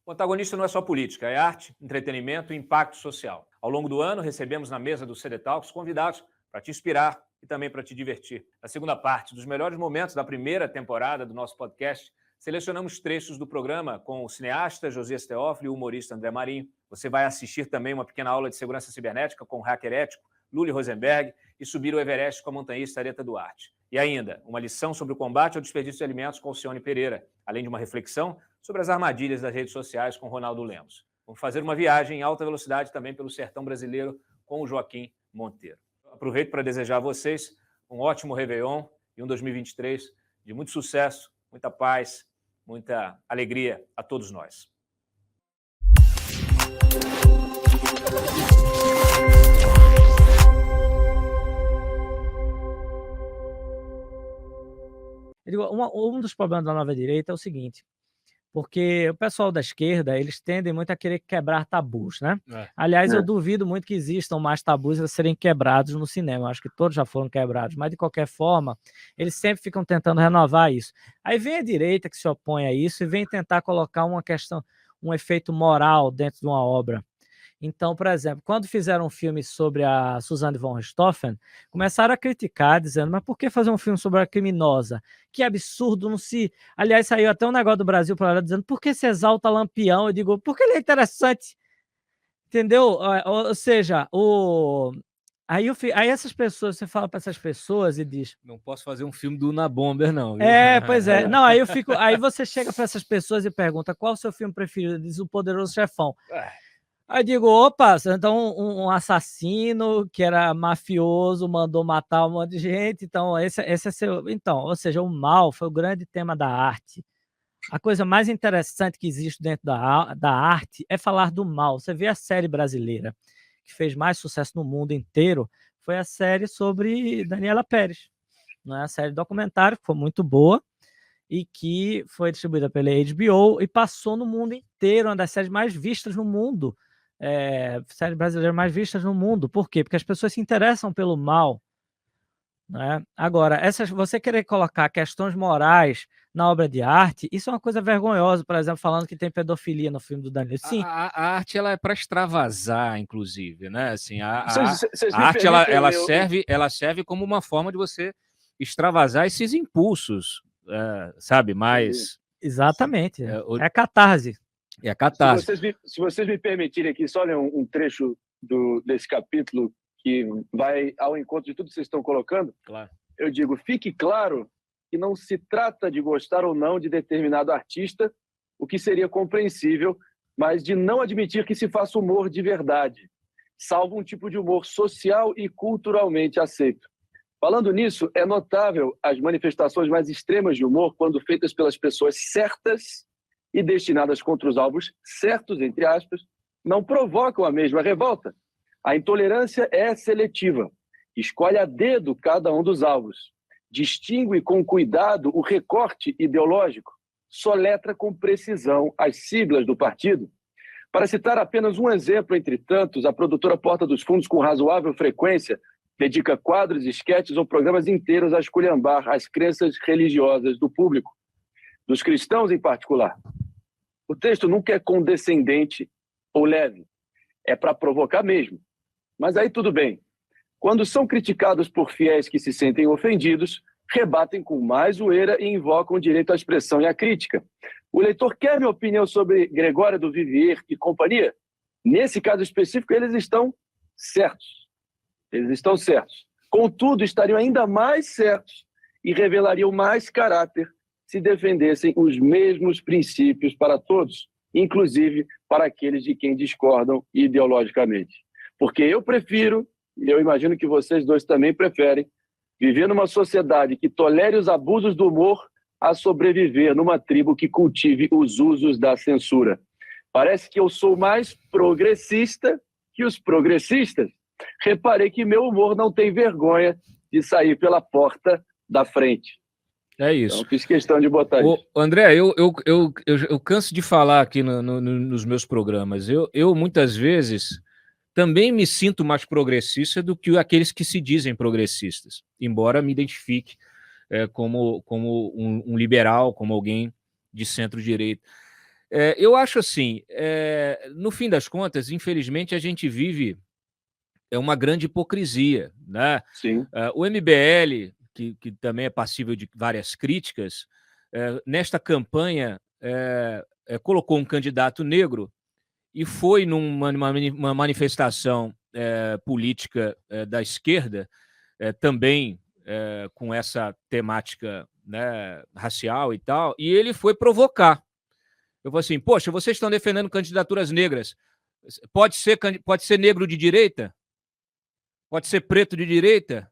O antagonista não é só política, é arte, entretenimento e impacto social. Ao longo do ano, recebemos na mesa do CD Talks convidados para te inspirar e também para te divertir. Na segunda parte, dos melhores momentos da primeira temporada do nosso podcast, selecionamos trechos do programa com o cineasta Josias Teófilo e o humorista André Marinho. Você vai assistir também uma pequena aula de segurança cibernética com o hacker ético Luli Rosenberg e subir o Everest com a montanhista Areta Duarte. E ainda, uma lição sobre o combate ao desperdício de alimentos com Alcione Pereira, além de uma reflexão sobre as armadilhas das redes sociais com Ronaldo Lemos. Vamos fazer uma viagem em alta velocidade também pelo sertão brasileiro com o Joaquim Monteiro. Aproveito para desejar a vocês um ótimo Réveillon e um 2023 de muito sucesso, muita paz, muita alegria a todos nós. Um dos problemas da nova direita é o seguinte, porque o pessoal da esquerda, eles tendem muito a querer quebrar tabus, né? Aliás, eu duvido muito que existam mais tabus a serem quebrados no cinema. Eu acho que todos já foram quebrados, mas de qualquer forma, eles sempre ficam tentando renovar isso. Aí vem a direita que se opõe a isso e vem tentar colocar uma questão, um efeito moral dentro de uma obra. Então, por exemplo, quando fizeram um filme sobre a Suzanne von Richthofen, começaram a criticar, dizendo, mas por que fazer um filme sobre a criminosa? Que absurdo, não se... Aliás, saiu até um negócio do Brasil para ela dizendo, por que se exalta Lampião? Eu digo, porque ele é interessante, entendeu? Ou seja, Aí essas pessoas, você fala para essas pessoas e diz... Não posso fazer um filme do Una Bomber, não. Viu? Pois é. Não, aí você chega para essas pessoas e pergunta, qual o seu filme preferido? Diz O Poderoso Chefão. Aí eu digo, opa, então um assassino que era mafioso mandou matar um monte de gente, então esse é seu... Então, ou seja, o mal foi o grande tema da arte. A coisa mais interessante que existe dentro da arte é falar do mal. Você vê a série brasileira que fez mais sucesso no mundo inteiro, foi a série sobre Daniela Pérez, não é? A série documentário, que foi muito boa, e que foi distribuída pela HBO e passou no mundo inteiro, uma das séries mais vistas no mundo. Séries brasileiras mais vistas no mundo. Por quê? Porque as pessoas se interessam pelo mal, né? Agora, você querer colocar questões morais na obra de arte, isso é uma coisa vergonhosa, por exemplo, falando que tem pedofilia no filme do Danilo. Sim. A arte ela é para extravasar, inclusive, né? Assim, a arte ela serve como uma forma de você extravasar esses impulsos, sabe? Mais... Exatamente. É catarse. É a catarse. Se vocês me permitirem aqui, só ler um trecho desse capítulo que vai ao encontro de tudo que vocês estão colocando. Claro. Eu digo, fique claro que não se trata de gostar ou não de determinado artista, o que seria compreensível, mas de não admitir que se faça humor de verdade, salvo um tipo de humor social e culturalmente aceito. Falando nisso, é notável as manifestações mais extremas de humor quando feitas pelas pessoas certas e destinadas contra os alvos certos, entre aspas, não provocam a mesma revolta. A intolerância é seletiva, escolhe a dedo cada um dos alvos, distingue com cuidado o recorte ideológico, soletra com precisão as siglas do partido. Para citar apenas um exemplo entre tantos, a produtora Porta dos Fundos, com razoável frequência, dedica quadros, esquetes ou programas inteiros a esculhambar as crenças religiosas do público, dos cristãos em particular. O texto nunca é condescendente ou leve, é para provocar mesmo. Mas aí tudo bem. Quando são criticados por fiéis que se sentem ofendidos, rebatem com mais zoeira e invocam o direito à expressão e à crítica. O leitor quer minha opinião sobre Gregório do Vivier e companhia? Nesse caso específico, eles estão certos. Eles estão certos. Contudo, estariam ainda mais certos e revelariam mais caráter se defendessem os mesmos princípios para todos, inclusive para aqueles de quem discordam ideologicamente. Porque eu prefiro, e eu imagino que vocês dois também preferem, viver numa sociedade que tolere os abusos do humor a sobreviver numa tribo que cultive os usos da censura. Parece que eu sou mais progressista que os progressistas. Reparei que meu humor não tem vergonha de sair pela porta da frente. É isso. Então, fiz questão de botar isso. André, eu canso de falar aqui nos meus programas. Eu muitas vezes também me sinto mais progressista do que aqueles que se dizem progressistas, embora me identifique como um liberal, como alguém de centro-direita. Eu acho assim, no fim das contas, infelizmente, a gente vive uma grande hipocrisia, né? Sim. O MBL, que também é passível de várias críticas, nesta campanha colocou um candidato negro e foi numa manifestação política da esquerda, também com essa temática, né, racial e tal, e ele foi provocar. Eu falei assim, poxa, vocês estão defendendo candidaturas negras, pode ser negro de direita? Pode ser preto de direita?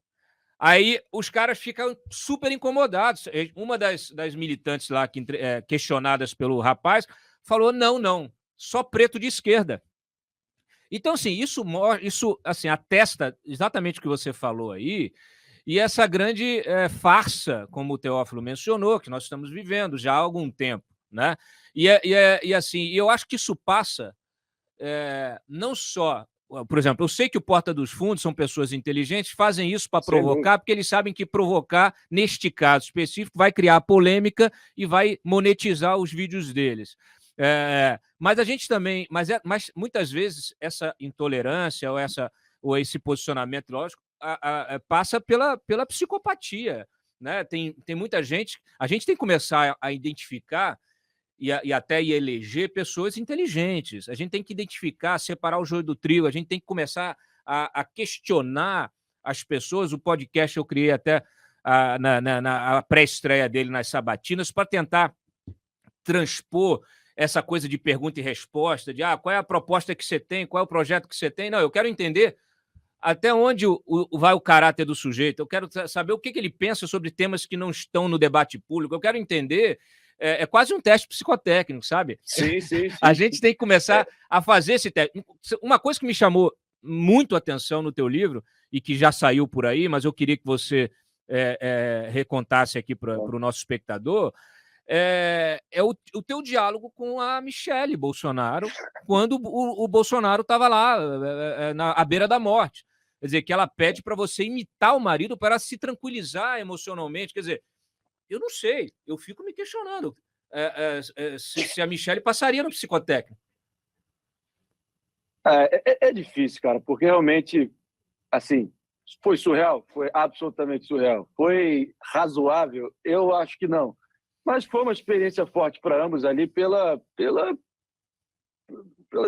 Aí os caras ficam super incomodados. Uma das militantes lá, questionadas pelo rapaz, falou, não, só preto de esquerda. Então, assim, isso assim, atesta exatamente o que você falou aí, e essa grande farsa, como o Teófilo mencionou, que nós estamos vivendo já há algum tempo, né? E assim, eu acho que isso passa não só... Por exemplo, eu sei que o Porta dos Fundos são pessoas inteligentes, fazem isso para provocar, porque eles sabem que provocar, neste caso específico, vai criar polêmica e vai monetizar os vídeos deles. Mas a gente também... Mas muitas vezes essa intolerância ou esse posicionamento, lógico, passa pela psicopatia, né? Tem muita gente... A gente tem que começar a identificar e até eleger pessoas inteligentes. A gente tem que identificar, separar o joio do trigo, a gente tem que começar a questionar as pessoas. O podcast eu criei até na pré-estreia dele nas sabatinas para tentar transpor essa coisa de pergunta e resposta, de qual é a proposta que você tem, qual é o projeto que você tem. Não, eu quero entender até onde vai o caráter do sujeito, eu quero saber o que ele pensa sobre temas que não estão no debate público, eu quero entender... É quase um teste psicotécnico, sabe? Sim. A gente tem que começar a fazer esse teste. Uma coisa que me chamou muito a atenção no teu livro, e que já saiu por aí, mas eu queria que você recontasse aqui para o nosso espectador, é o teu diálogo com a Michelle Bolsonaro, quando o Bolsonaro estava lá, à beira da morte. Quer dizer, que ela pede para você imitar o marido para se tranquilizar emocionalmente. Quer dizer, eu não sei, eu fico me questionando se a Michelle passaria no psicotécnico. É difícil, cara, porque realmente, assim, foi surreal? Foi absolutamente surreal. Foi razoável? Eu acho que não. Mas foi uma experiência forte para ambos ali pelas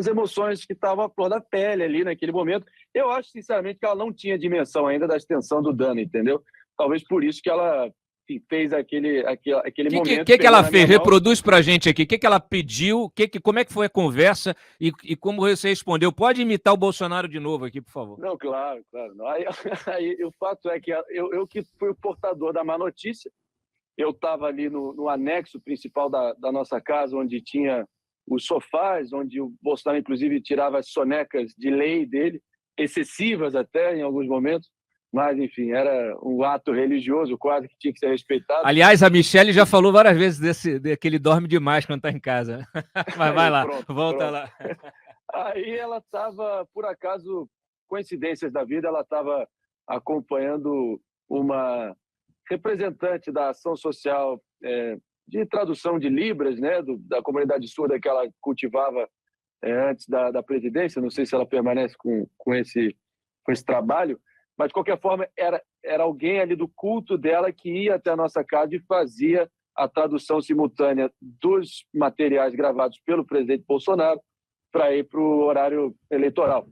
emoções que estavam à flor da pele ali naquele momento. Eu acho, sinceramente, que ela não tinha dimensão ainda da extensão do dano, entendeu? Talvez por isso que ela fez aquele momento. O que ela fez? Reproduz pra gente aqui. O que ela pediu? Como é que foi a conversa e como você respondeu? Pode imitar o Bolsonaro de novo aqui, por favor. Não, claro. Aí o fato é que eu que fui o portador da má notícia, eu estava ali no anexo principal da nossa casa, onde tinha os sofás, onde o Bolsonaro, inclusive, tirava as sonecas de lei dele, excessivas até em alguns momentos. Mas, enfim, era um ato religioso quase que tinha que ser respeitado. Aliás, a Michelle já falou várias vezes que ele dorme demais quando está em casa. Mas vai lá, volta lá. Aí ela estava, por acaso, coincidências da vida, ela estava acompanhando uma representante da ação social de tradução de Libras, né, da comunidade surda que ela cultivava antes da presidência. Não sei se ela permanece com esse trabalho. Mas, de qualquer forma, era alguém ali do culto dela que ia até a nossa casa e fazia a tradução simultânea dos materiais gravados pelo presidente Bolsonaro para ir para o horário eleitoral.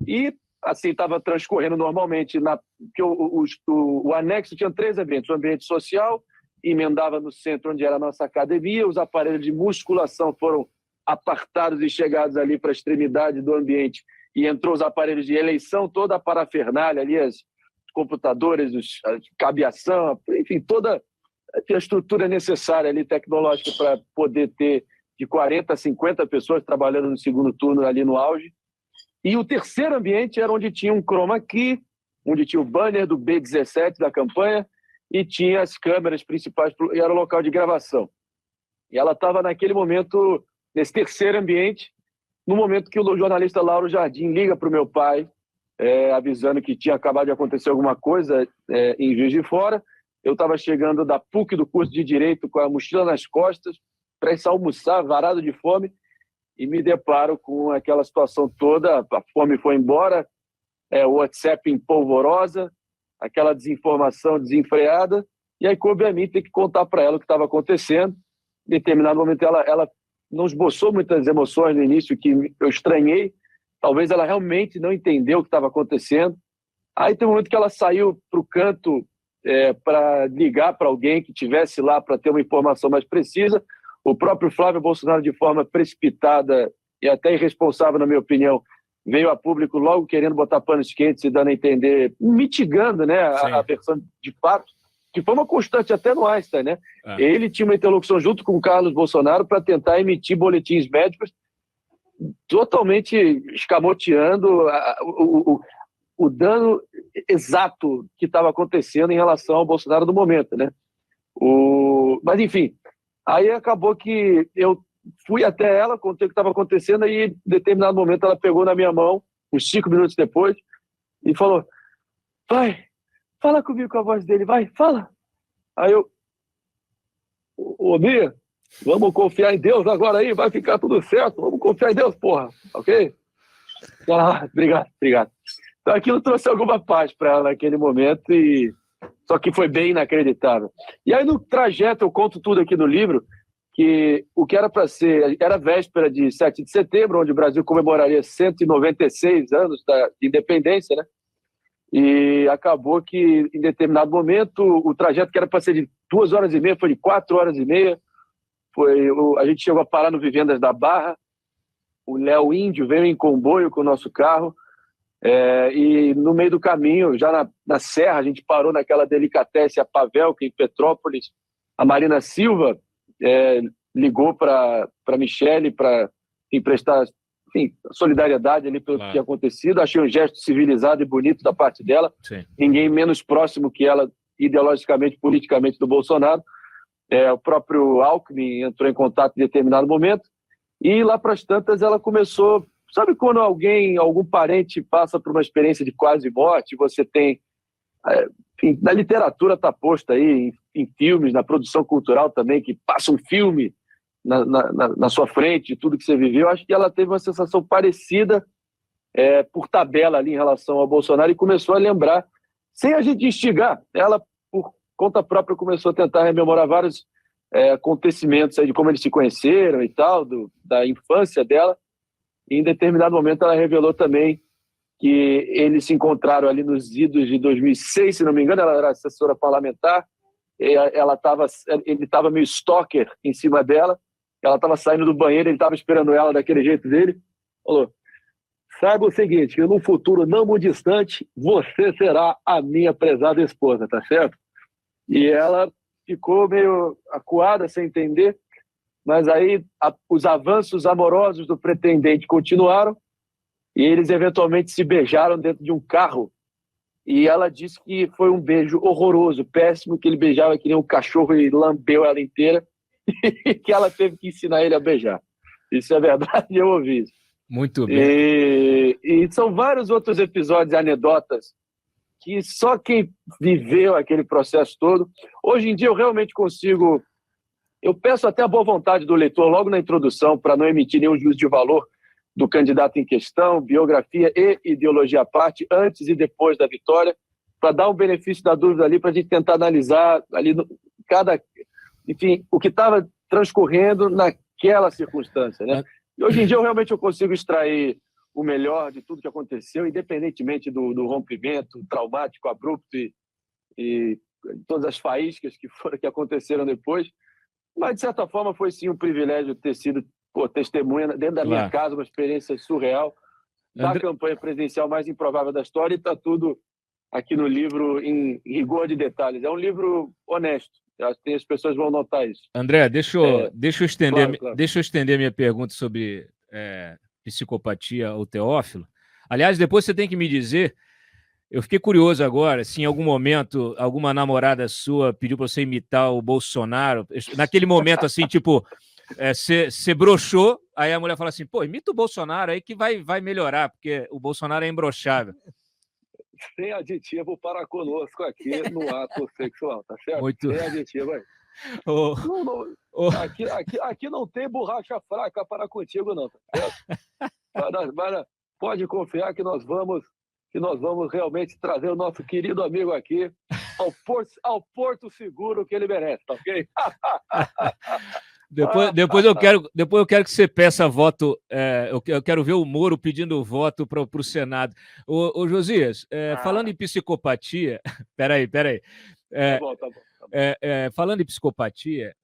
E, assim, estava transcorrendo normalmente. Porque o anexo tinha 3 ambientes. O ambiente social emendava no centro, onde era a nossa academia. Os aparelhos de musculação foram apartados e chegados ali para a extremidade do ambiente. E entrou os aparelhos de eleição, toda a parafernália ali, os computadores, a cabeação, enfim, toda a estrutura necessária ali, tecnológica, para poder ter de 40 a 50 pessoas trabalhando no segundo turno ali no auge. E o terceiro ambiente era onde tinha um chroma key, onde tinha o banner do B17 da campanha e tinha as câmeras principais, e era o local de gravação. E ela estava naquele momento, nesse terceiro ambiente, no momento que o jornalista Lauro Jardim liga para o meu pai, avisando que tinha acabado de acontecer alguma coisa em Juiz de Fora. Eu estava chegando da PUC, do curso de Direito, com a mochila nas costas, prestes a almoçar, varado de fome, e me deparo com aquela situação toda. A fome foi embora, o WhatsApp em polvorosa, aquela desinformação desenfreada, e aí coube a mim ter que contar para ela o que estava acontecendo. Em determinado momento ela não esboçou muitas emoções no início, que eu estranhei. Talvez ela realmente não entendeu o que estava acontecendo. Aí tem um momento que ela saiu para o canto para ligar para alguém que estivesse lá para ter uma informação mais precisa. O próprio Flávio Bolsonaro, de forma precipitada e até irresponsável, na minha opinião, veio a público logo querendo botar panos quentes e dando a entender, mitigando, né, a versão de fato, que foi uma constante até no Einstein, né? Ele tinha uma interlocução junto com o Carlos Bolsonaro para tentar emitir boletins médicos totalmente escamoteando o dano exato que estava acontecendo em relação ao Bolsonaro no momento, né? Mas, enfim, aí acabou que eu fui até ela, contei o que estava acontecendo, e em determinado momento ela pegou na minha mão, uns 5 minutos depois, e falou: vai, fala comigo com a voz dele, vai, fala. Aí eu: ô Bia, vamos confiar em Deus agora aí, vai ficar tudo certo, vamos confiar em Deus, porra, ok? Ela: obrigado. Então aquilo trouxe alguma paz para ela naquele momento, só que foi bem inacreditável. E aí no trajeto, eu conto tudo aqui no livro, que o que era para ser, era véspera de 7 de setembro, onde o Brasil comemoraria 196 anos da independência, né? E acabou que, em determinado momento, o trajeto que era para ser de 2h30 foi de 4h30. A gente chegou a parar no Vivendas da Barra. O Léo Índio veio em comboio com o nosso carro. E no meio do caminho, já na Serra, a gente parou naquela delicatessen, a Pavelka, em Petrópolis. A Marina Silva ligou para a Michele para emprestar, enfim, solidariedade ali pelo que tinha acontecido. Achei um gesto civilizado e bonito da parte dela. Sim. Ninguém menos próximo que ela, ideologicamente, politicamente, do Bolsonaro. O próprio Alckmin entrou em contato em determinado momento. E lá para as tantas ela começou... Sabe quando algum parente passa por uma experiência de quase morte, você tem... Enfim, na literatura está posto aí, em filmes, na produção cultural também, que passa um filme na sua frente de tudo que você viveu. Acho que ela teve uma sensação parecida por tabela ali em relação ao Bolsonaro e começou a lembrar, sem a gente instigar. Ela, por conta própria, começou a tentar rememorar vários acontecimentos aí de como eles se conheceram e tal, da infância dela. E em determinado momento ela revelou também que eles se encontraram ali nos idos de 2006, se não me engano. Ela era assessora parlamentar, ele estava meio stalker em cima dela, ela estava saindo do banheiro, ele estava esperando ela daquele jeito dele, falou: saiba o seguinte, que no futuro não muito distante, você será a minha prezada esposa, tá certo? E ela ficou meio acuada, sem entender, mas aí os avanços amorosos do pretendente continuaram e eles eventualmente se beijaram dentro de um carro. E ela disse que foi um beijo horroroso, péssimo, que ele beijava que nem um cachorro e lambeu ela inteira e que ela teve que ensinar ele a beijar. Isso é verdade, eu ouvi isso. Muito bem. E são vários outros episódios, anedotas, que só quem viveu aquele processo todo... Hoje em dia eu realmente consigo... Eu peço até a boa vontade do leitor logo na introdução para não emitir nenhum juízo de valor do candidato em questão, biografia e ideologia à parte, antes e depois da vitória, para dar um benefício da dúvida ali, para a gente tentar analisar ali enfim, o que estava transcorrendo naquela circunstância, né? E hoje em dia eu consigo extrair o melhor de tudo que aconteceu, independentemente do rompimento traumático, abrupto e todas as faíscas que aconteceram depois. Mas, de certa forma, foi sim um privilégio ter sido testemunha dentro da minha casa, uma experiência surreal da campanha presidencial mais improvável da história, e está tudo aqui no livro em rigor de detalhes. É um livro honesto. Eu acho que as pessoas vão notar isso. André, deixa eu estender, claro. Deixa eu estender minha pergunta sobre psicopatia ao Teófilo. Aliás, depois você tem que me dizer, eu fiquei curioso agora, se em algum momento alguma namorada sua pediu para você imitar o Bolsonaro, naquele momento assim, tipo, você broxou, aí a mulher fala assim, pô, imita o Bolsonaro aí que vai melhorar, porque o Bolsonaro é imbrochável. Sem aditivo para conosco aqui no ato sexual, tá certo? Muito... Sem aditivo aí. Ô, ô, Aqui não tem borracha fraca para contigo, não. Tá certo? Pode confiar que nós vamos realmente trazer o nosso querido amigo aqui ao porto seguro que ele merece, tá ok? Depois eu quero que você peça voto. Eu quero ver o Moro pedindo voto para o Senado. Ô Josias, falando em psicopatia. Peraí. Tá bom. Falando em psicopatia,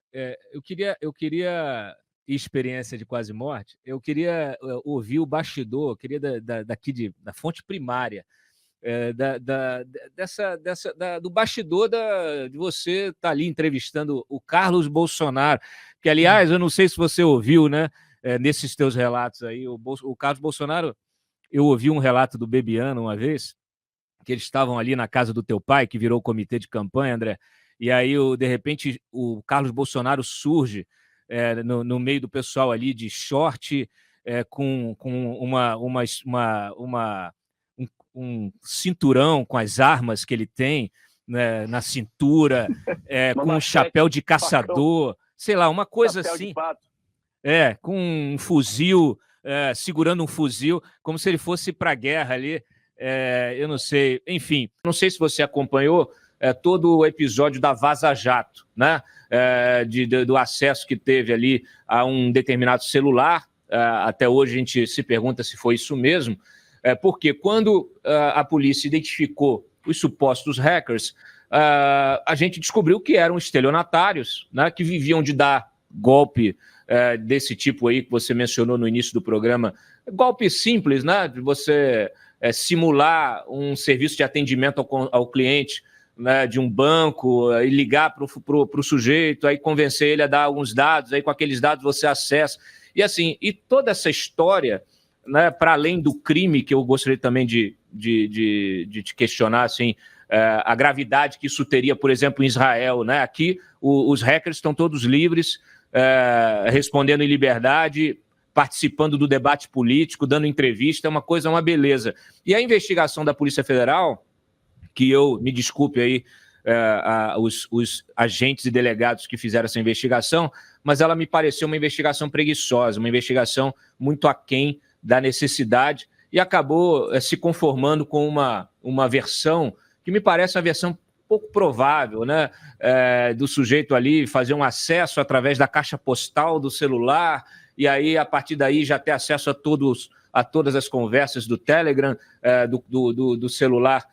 eu queria experiência de quase morte. Eu queria ouvir o bastidor, queria da fonte primária. Do bastidor de você estar ali entrevistando o Carlos Bolsonaro, que, aliás, eu não sei se você ouviu, né, nesses teus relatos aí, o Carlos Bolsonaro, eu ouvi um relato do Bebiano uma vez, que eles estavam ali na casa do teu pai, que virou comitê de campanha, André, e aí, de repente, o Carlos Bolsonaro surge no meio do pessoal ali de short, com um cinturão com as armas que ele tem, né, na cintura, com um chapéu de caçador, sei lá, uma coisa assim. Com um fuzil, segurando um fuzil, como se ele fosse para a guerra ali. Eu não sei, enfim, não sei se você acompanhou todo o episódio da Vaza Jato, né? Do acesso que teve ali a um determinado celular. Até hoje a gente se pergunta se foi isso mesmo. Porque quando a polícia identificou os supostos hackers, a gente descobriu que eram estelionatários, né, que viviam de dar golpe desse tipo aí que você mencionou no início do programa. Golpe simples, né, de você simular um serviço de atendimento ao cliente, né, de um banco, e ligar para o sujeito, aí convencer ele a dar alguns dados, aí com aqueles dados você acessa. E assim, e toda essa história, né, para além do crime, que eu gostaria também de te questionar, assim, a gravidade que isso teria, por exemplo, em Israel, né? Aqui os hackers estão todos livres, respondendo em liberdade, participando do debate político, dando entrevista, é uma beleza. E a investigação da Polícia Federal, que me desculpe aí, os agentes e delegados que fizeram essa investigação, mas ela me pareceu uma investigação preguiçosa, uma investigação muito aquém da necessidade, e acabou se conformando com uma versão que me parece uma versão pouco provável, né? Do sujeito ali fazer um acesso através da caixa postal do celular, e aí, a partir daí, já ter acesso a todas as conversas do Telegram, do celular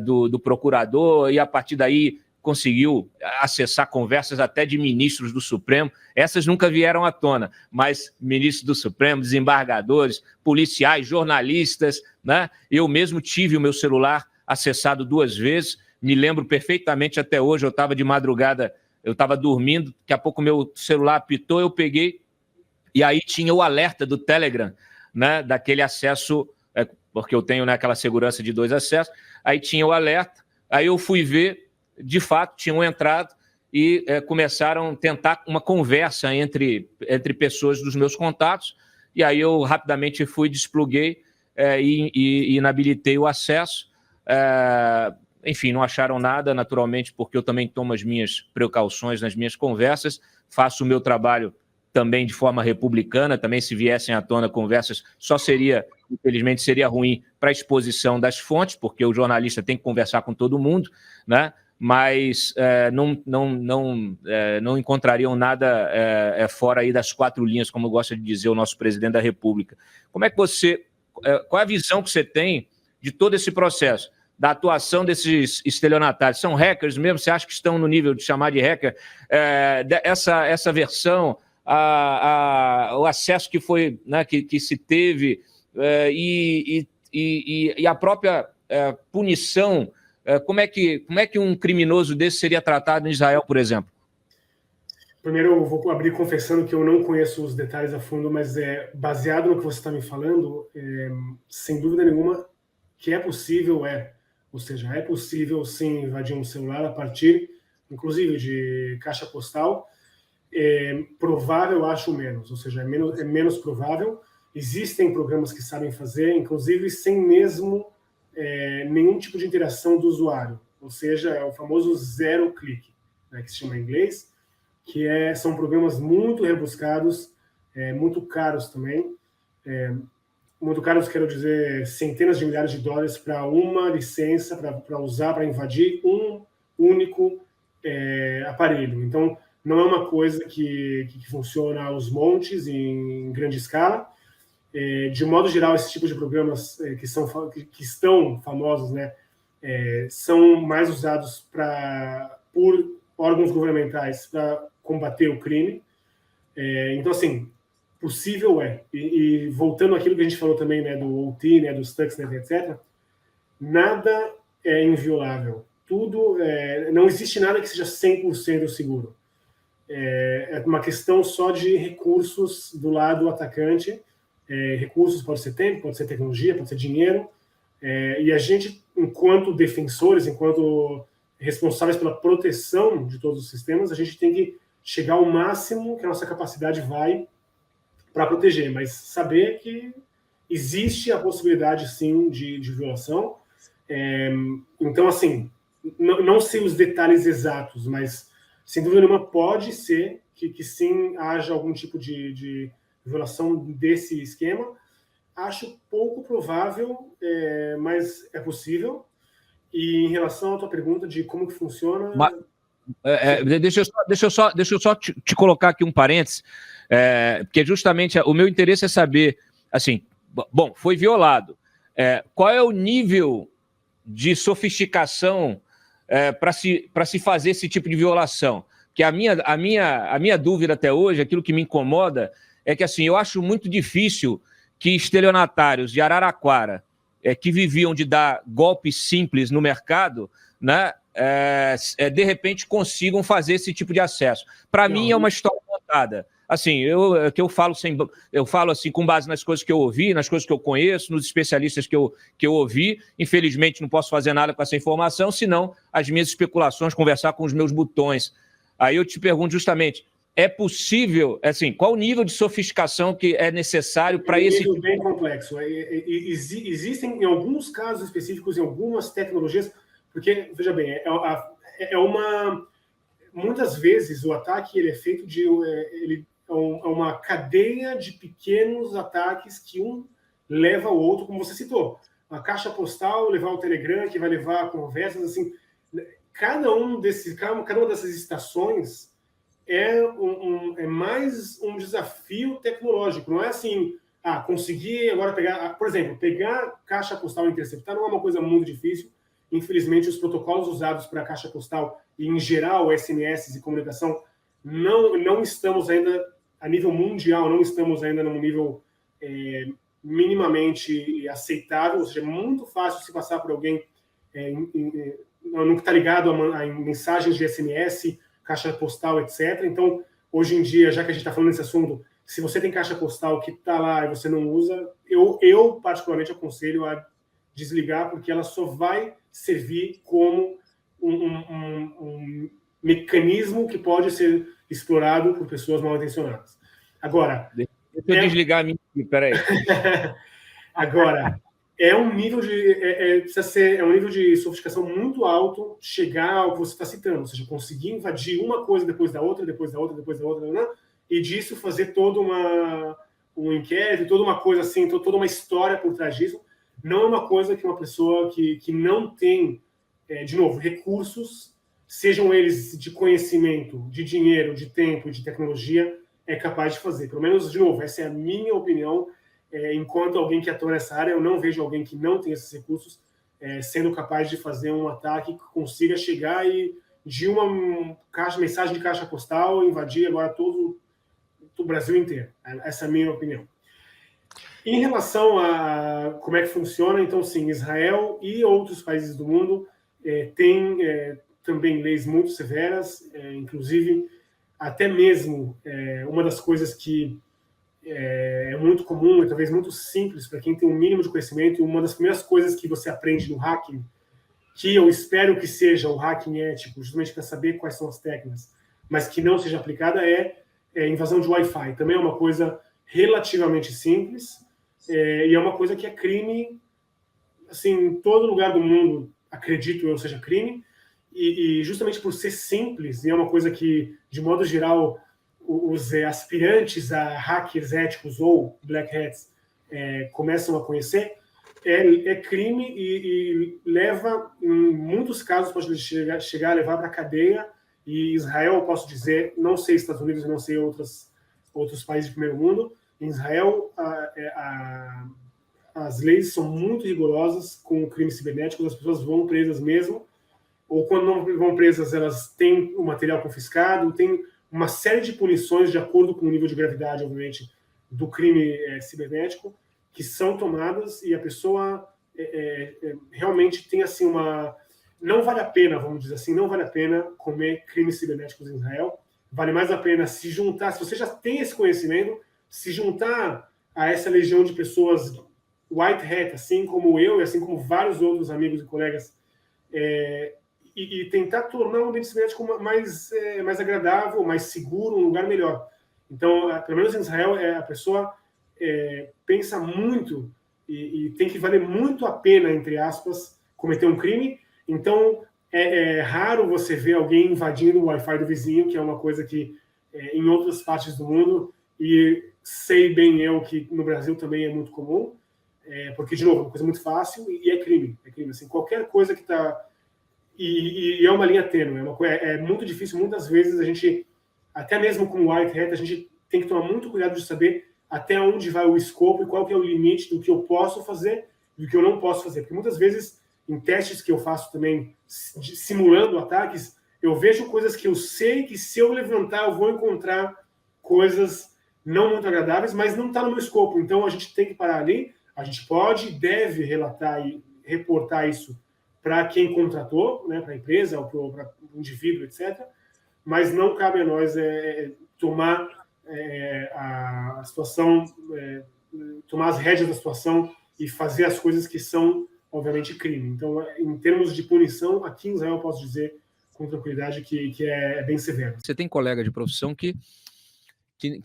do procurador, e a partir daí conseguiu acessar conversas até de ministros do Supremo. Essas nunca vieram à tona, mas ministros do Supremo, desembargadores, policiais, jornalistas, né? Eu mesmo tive o meu celular acessado 2 vezes, me lembro perfeitamente até hoje, eu estava de madrugada, eu estava dormindo, daqui a pouco meu celular apitou, eu peguei, e aí tinha o alerta do Telegram, né, daquele acesso, porque eu tenho, né, aquela segurança de 2 acessos, aí tinha o alerta, aí eu fui ver, de fato, tinham entrado e começaram a tentar uma conversa entre pessoas dos meus contatos, e aí eu rapidamente fui, despluguei e inabilitei o acesso. Enfim, não acharam nada, naturalmente, porque eu também tomo as minhas precauções nas minhas conversas, faço o meu trabalho também de forma republicana, também se viessem à tona conversas, infelizmente, seria ruim para a exposição das fontes, porque o jornalista tem que conversar com todo mundo, né? Mas não encontrariam nada fora aí das 4 linhas, como gosta de dizer o nosso presidente da República. Como é que qual é a visão que você tem de todo esse processo, da atuação desses estelionatários? São hackers mesmo? Você acha que estão no nível de chamar de hacker? Essa versão, o acesso que foi, né, que se teve, e a própria punição, como é que um criminoso desse seria tratado em Israel, por exemplo? Primeiro, eu vou abrir confessando que eu não conheço os detalhes a fundo, mas baseado no que você está me falando, sem dúvida nenhuma, que é possível, ou seja, é possível sim invadir um celular a partir, inclusive, de caixa postal. Provável, acho menos, ou seja, é menos provável. Existem programas que sabem fazer, inclusive sem mesmo nenhum tipo de interação do usuário, ou seja, é o famoso zero clique, né, que se chama em inglês. são programas muito rebuscados, muito caros também. Muito caros, quero dizer, centenas de milhares de dólares para uma licença para usar, para invadir um único aparelho. Então, não é uma coisa que funciona aos montes, em grande escala. De modo geral, esse tipo de programas que estão famosos, né, são mais usados por órgãos governamentais para combater o crime. Então, assim, possível e voltando àquilo que a gente falou também, né, do OT, né, do Stuxnet, etc., nada é inviolável. Tudo, não existe nada que seja 100% seguro. É uma questão só de recursos do lado atacante. Recursos pode ser tempo, pode ser tecnologia, pode ser dinheiro. E a gente, enquanto defensores, enquanto responsáveis pela proteção de todos os sistemas, a gente tem que chegar ao máximo que a nossa capacidade vai para proteger, mas saber que existe a possibilidade, sim, de violação. Então, assim, não sei os detalhes exatos, mas, sem dúvida nenhuma, pode ser que sim, haja algum tipo de violação desse esquema. Acho pouco provável, mas é possível. E em relação à tua pergunta de como que funciona... Deixa eu só te colocar aqui um parênteses, porque justamente o meu interesse é saber, assim, bom, foi violado. Qual é o nível de sofisticação para se fazer esse tipo de violação? Que a minha dúvida até hoje, aquilo que me incomoda, é que assim, eu acho muito difícil que estelionatários de Araraquara, que viviam de dar golpes simples no mercado, né, de repente consigam fazer esse tipo de acesso. Para mim é uma história contada. Assim, eu falo assim com base nas coisas que eu ouvi, nas coisas que eu conheço, nos especialistas que eu ouvi. Infelizmente não posso fazer nada com essa informação, senão as minhas especulações, conversar com os meus botões. Aí eu te pergunto justamente, é possível, assim, qual o nível de sofisticação que é necessário para esse... É bem complexo. Existem, em alguns casos específicos, em algumas tecnologias, porque, veja bem, muitas vezes o ataque ele é feito é uma cadeia de pequenos ataques que um leva ao outro, como você citou. A caixa postal levar o Telegram, que vai levar conversas, assim. Cada uma dessas estações é mais um desafio tecnológico. Não é assim, conseguir agora pegar... Por exemplo, pegar caixa postal e interceptar não é uma coisa muito difícil. Infelizmente, os protocolos usados para a caixa postal e, em geral, SMS e comunicação, não estamos ainda, a nível mundial, não estamos ainda num nível minimamente aceitável, ou seja, é muito fácil se passar por alguém não está ligado a mensagens de SMS, caixa postal, etc. Então, hoje em dia, já que a gente está falando desse assunto, se você tem caixa postal que está lá e você não usa, eu particularmente aconselho a desligar, porque ela só vai servir como um mecanismo que pode ser explorado por pessoas mal intencionadas. Agora... Deixa eu desligar a minha... Peraí. Agora, é um nível de sofisticação muito alto chegar ao que você está citando, ou seja, conseguir invadir uma coisa depois da outra, depois da outra, depois da outra, né? E disso fazer todo um inquérito, toda uma coisa assim, toda uma história por trás disso. Não é uma coisa que uma pessoa que não tem, de novo, recursos, sejam eles de conhecimento, de dinheiro, de tempo, de tecnologia, é capaz de fazer. Pelo menos, de novo, essa é a minha opinião. Enquanto alguém que atua nessa área, eu não vejo alguém que não tem esses recursos sendo capaz de fazer um ataque que consiga chegar e de uma mensagem de caixa postal invadir agora todo o Brasil inteiro. Essa é a minha opinião. Em relação a como é que funciona, então, sim, Israel e outros países do mundo têm também leis muito severas, inclusive até mesmo uma das coisas que é muito comum e talvez muito simples para quem tem um mínimo de conhecimento, e uma das primeiras coisas que você aprende no hacking, que eu espero que seja o hacking ético, justamente para saber quais são as técnicas, mas que não seja aplicada, é invasão de Wi-Fi. Também é uma coisa relativamente simples, e é uma coisa que é crime, assim, em todo lugar do mundo, acredito eu, seja crime, e justamente por ser simples, e é uma coisa que, de modo geral, os aspirantes a hackers éticos ou black hats começam a conhecer, é crime e leva, em muitos casos, pode chegar a levar para a cadeia. E Israel, eu posso dizer, não sei Estados Unidos, não sei outros países do primeiro mundo, em Israel as leis são muito rigorosas com o crime cibernético, as pessoas vão presas mesmo, ou quando não vão presas, elas têm o material confiscado, tem uma série de punições de acordo com o nível de gravidade, obviamente, do crime cibernético, que são tomadas, e a pessoa realmente tem assim uma... Não vale a pena, vamos dizer assim, não vale a pena comer crimes cibernéticos em Israel. Vale mais a pena se juntar, se você já tem esse conhecimento, se juntar a essa legião de pessoas white hat, assim como eu e assim como vários outros amigos e colegas, e tentar tornar o ambiente cibernético mais agradável, mais seguro, um lugar melhor. Então, pelo menos em Israel, a pessoa pensa muito e tem que valer muito a pena, entre aspas, cometer um crime. Então, é raro você ver alguém invadindo o Wi-Fi do vizinho, que é uma coisa que em outras partes do mundo, e sei bem eu que no Brasil também é muito comum, porque, de novo, é uma coisa muito fácil e é crime. É crime. Assim, qualquer coisa que está... E é uma linha tênue. É muito difícil, muitas vezes, a gente, até mesmo com o white hat, a gente tem que tomar muito cuidado de saber até onde vai o escopo e qual que é o limite do que eu posso fazer e do que eu não posso fazer. Porque muitas vezes, em testes que eu faço também, simulando ataques, eu vejo coisas que eu sei que se eu levantar eu vou encontrar coisas não muito agradáveis, mas não está no meu escopo. Então a gente tem que parar ali, a gente pode e deve relatar e reportar isso para quem contratou, né, para a empresa ou para o indivíduo, etc. Mas não cabe a nós tomar a situação, tomar as rédeas da situação e fazer as coisas que são, obviamente, crime. Então, em termos de punição, aqui em Israel eu posso dizer com tranquilidade que é bem severo. Você tem colega de profissão que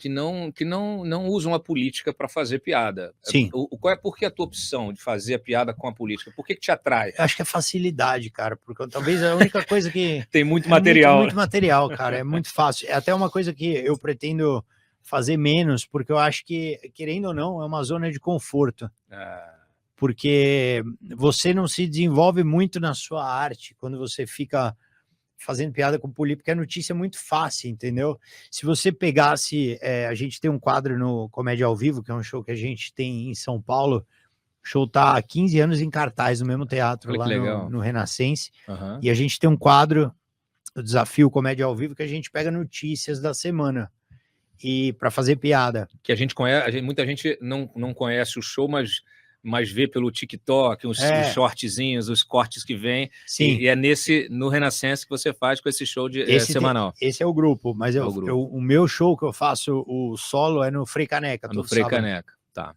não usam a política para fazer piada. Sim. Por que a tua opção de fazer a piada com a política? Por que te atrai? Eu acho que é facilidade, cara, porque talvez a única coisa que... Tem muito material. Muito material, cara, é muito fácil. É até uma coisa que eu pretendo fazer menos, porque eu acho que, querendo ou não, é uma zona de conforto. Porque você não se desenvolve muito na sua arte quando você fica fazendo piada com política, porque a notícia é muito fácil, entendeu? Se você pegasse... a gente tem um quadro no Comédia ao Vivo, que é um show que a gente tem em São Paulo. O show tá há 15 anos em cartaz no mesmo teatro, lá no Renascense. Uhum. E a gente tem um quadro, o Desafio Comédia ao Vivo, que a gente pega notícias da semana e para fazer piada. Que a gente conhece, muita gente não conhece o show, mas vê pelo TikTok, os shortzinhos, os cortes que vêm. Sim. E é no Renascense que você faz com esse show semanal. Esse é o grupo, mas o meu show que eu faço, o solo, é no Frei Caneca. No Frei Caneca, tá.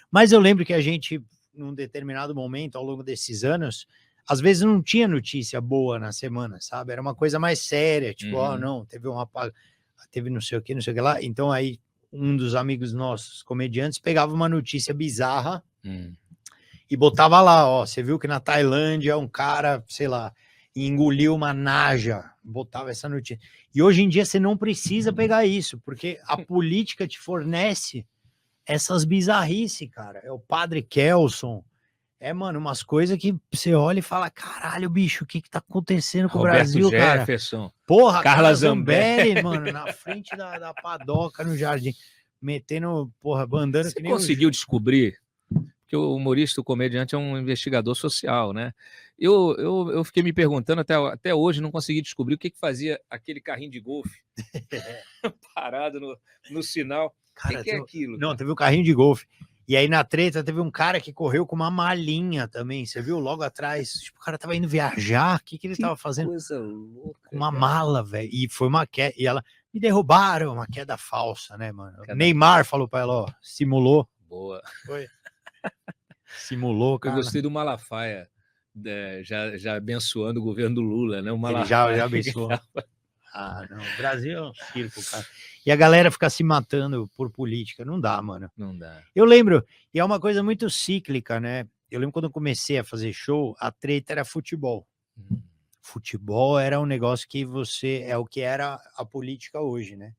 Mas eu lembro que a gente, num determinado momento, ao longo desses anos, às vezes não tinha notícia boa na semana, sabe? Era uma coisa mais séria, tipo, não, teve não sei o que lá. Então aí um dos amigos nossos, comediantes, pegava uma notícia bizarra e botava lá, ó, você viu que na Tailândia um cara, sei lá, engoliu uma naja, botava essa notícia. E hoje em dia você não precisa pegar isso, porque a política te fornece essas bizarrices, cara. É o Padre Kelson, mano, umas coisas que você olha e fala, caralho, bicho, o que tá acontecendo com Roberto o Brasil, Jefferson, cara? Porra, Carla Zambelli, mano, na frente da padoca no jardim, metendo, porra, bandana. Você conseguiu descobrir? Porque o humorista, o comediante, é um investigador social, né? Eu fiquei me perguntando até hoje, não consegui descobrir o que fazia aquele carrinho de golfe parado no sinal. Cara, o que é aquilo? Não, teve um carrinho de golfe. E aí na treta teve um cara que correu com uma malinha também, você viu? Logo atrás, tipo, o cara tava indo viajar, o que ele tava fazendo? Coisa louca. Com uma mala, velho. E foi uma queda, e ela, me derrubaram, uma queda falsa, né, mano? Neymar falou pra ela, ó, simulou. Boa. Foi. Simulou, cara. Eu gostei do Malafaia, já abençoando o governo do Lula, né? O Malafaia ele já abençoou. Não, o Brasil é um circo, cara. E a galera ficar se matando por política, não dá, mano. Não dá. Eu lembro, e é uma coisa muito cíclica, né? Eu lembro quando eu comecei a fazer show, a treta era futebol. futebol era um negócio que é o que era a política hoje, né?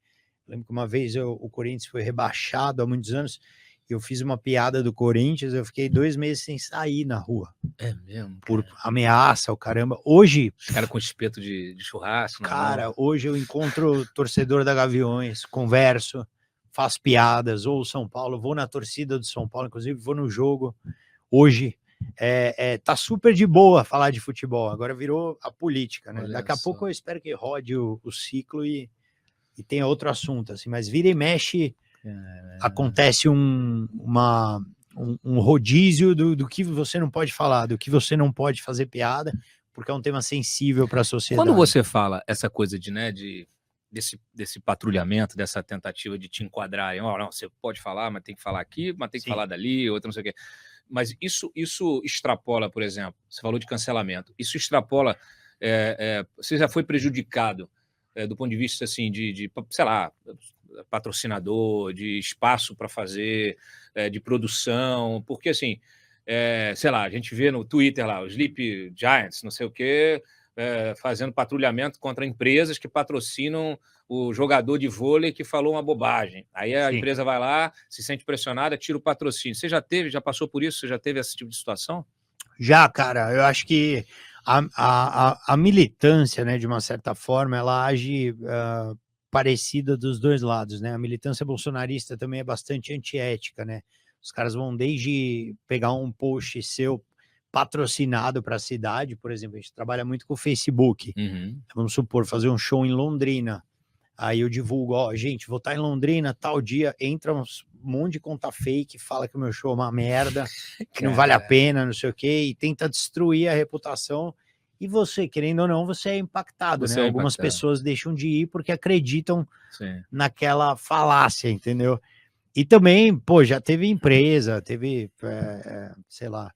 Lembro que uma vez o Corinthians foi rebaixado há muitos anos, eu fiz uma piada do Corinthians, eu fiquei 2 meses sem sair na rua. É mesmo? Por ameaça, o caramba. Hoje... Os caras com espeto de churrasco. Cara, hoje eu encontro o torcedor da Gaviões, converso, faço piadas, ou São Paulo, vou na torcida do São Paulo, inclusive vou no jogo. Hoje tá super de boa falar de futebol, agora virou a política, né? Olha Daqui a só. pouco eu espero que rode o ciclo e tenha outro assunto, assim, mas vira e mexe, acontece um rodízio do que você não pode falar, do que você não pode fazer piada, porque é um tema sensível para a sociedade. Quando você fala essa coisa desse patrulhamento, dessa tentativa de te enquadrarem, não, você pode falar, mas tem que falar aqui, mas tem que falar dali, outra não sei o quê. Mas isso extrapola, por exemplo, você falou de cancelamento, isso extrapola, você já foi prejudicado do ponto de vista, assim, de sei lá, patrocinador, de espaço para fazer, de produção, porque, assim, sei lá, a gente vê no Twitter lá, os Sleep Giants, não sei o quê, fazendo patrulhamento contra empresas que patrocinam o jogador de vôlei que falou uma bobagem. Aí a empresa vai lá, se sente pressionada, tira o patrocínio. Você já passou por isso? Você já teve esse tipo de situação? Já, cara, eu acho que a militância, né, de uma certa forma, ela age parecida dos dois lados, né? A militância bolsonarista também é bastante antiética, né? Os caras vão desde pegar um post seu patrocinado para a cidade, por exemplo, a gente trabalha muito com o Facebook. Vamos supor, fazer um show em Londrina. Aí eu divulgo, gente, vou estar em Londrina tal dia, entra um monte de conta fake, fala que o meu show é uma merda, que não vale a pena, não sei o quê, e tenta destruir a reputação. E você, querendo ou não, você é impactado, né? Algumas pessoas deixam de ir porque acreditam naquela falácia, entendeu? E também, já teve empresa, teve, sei lá,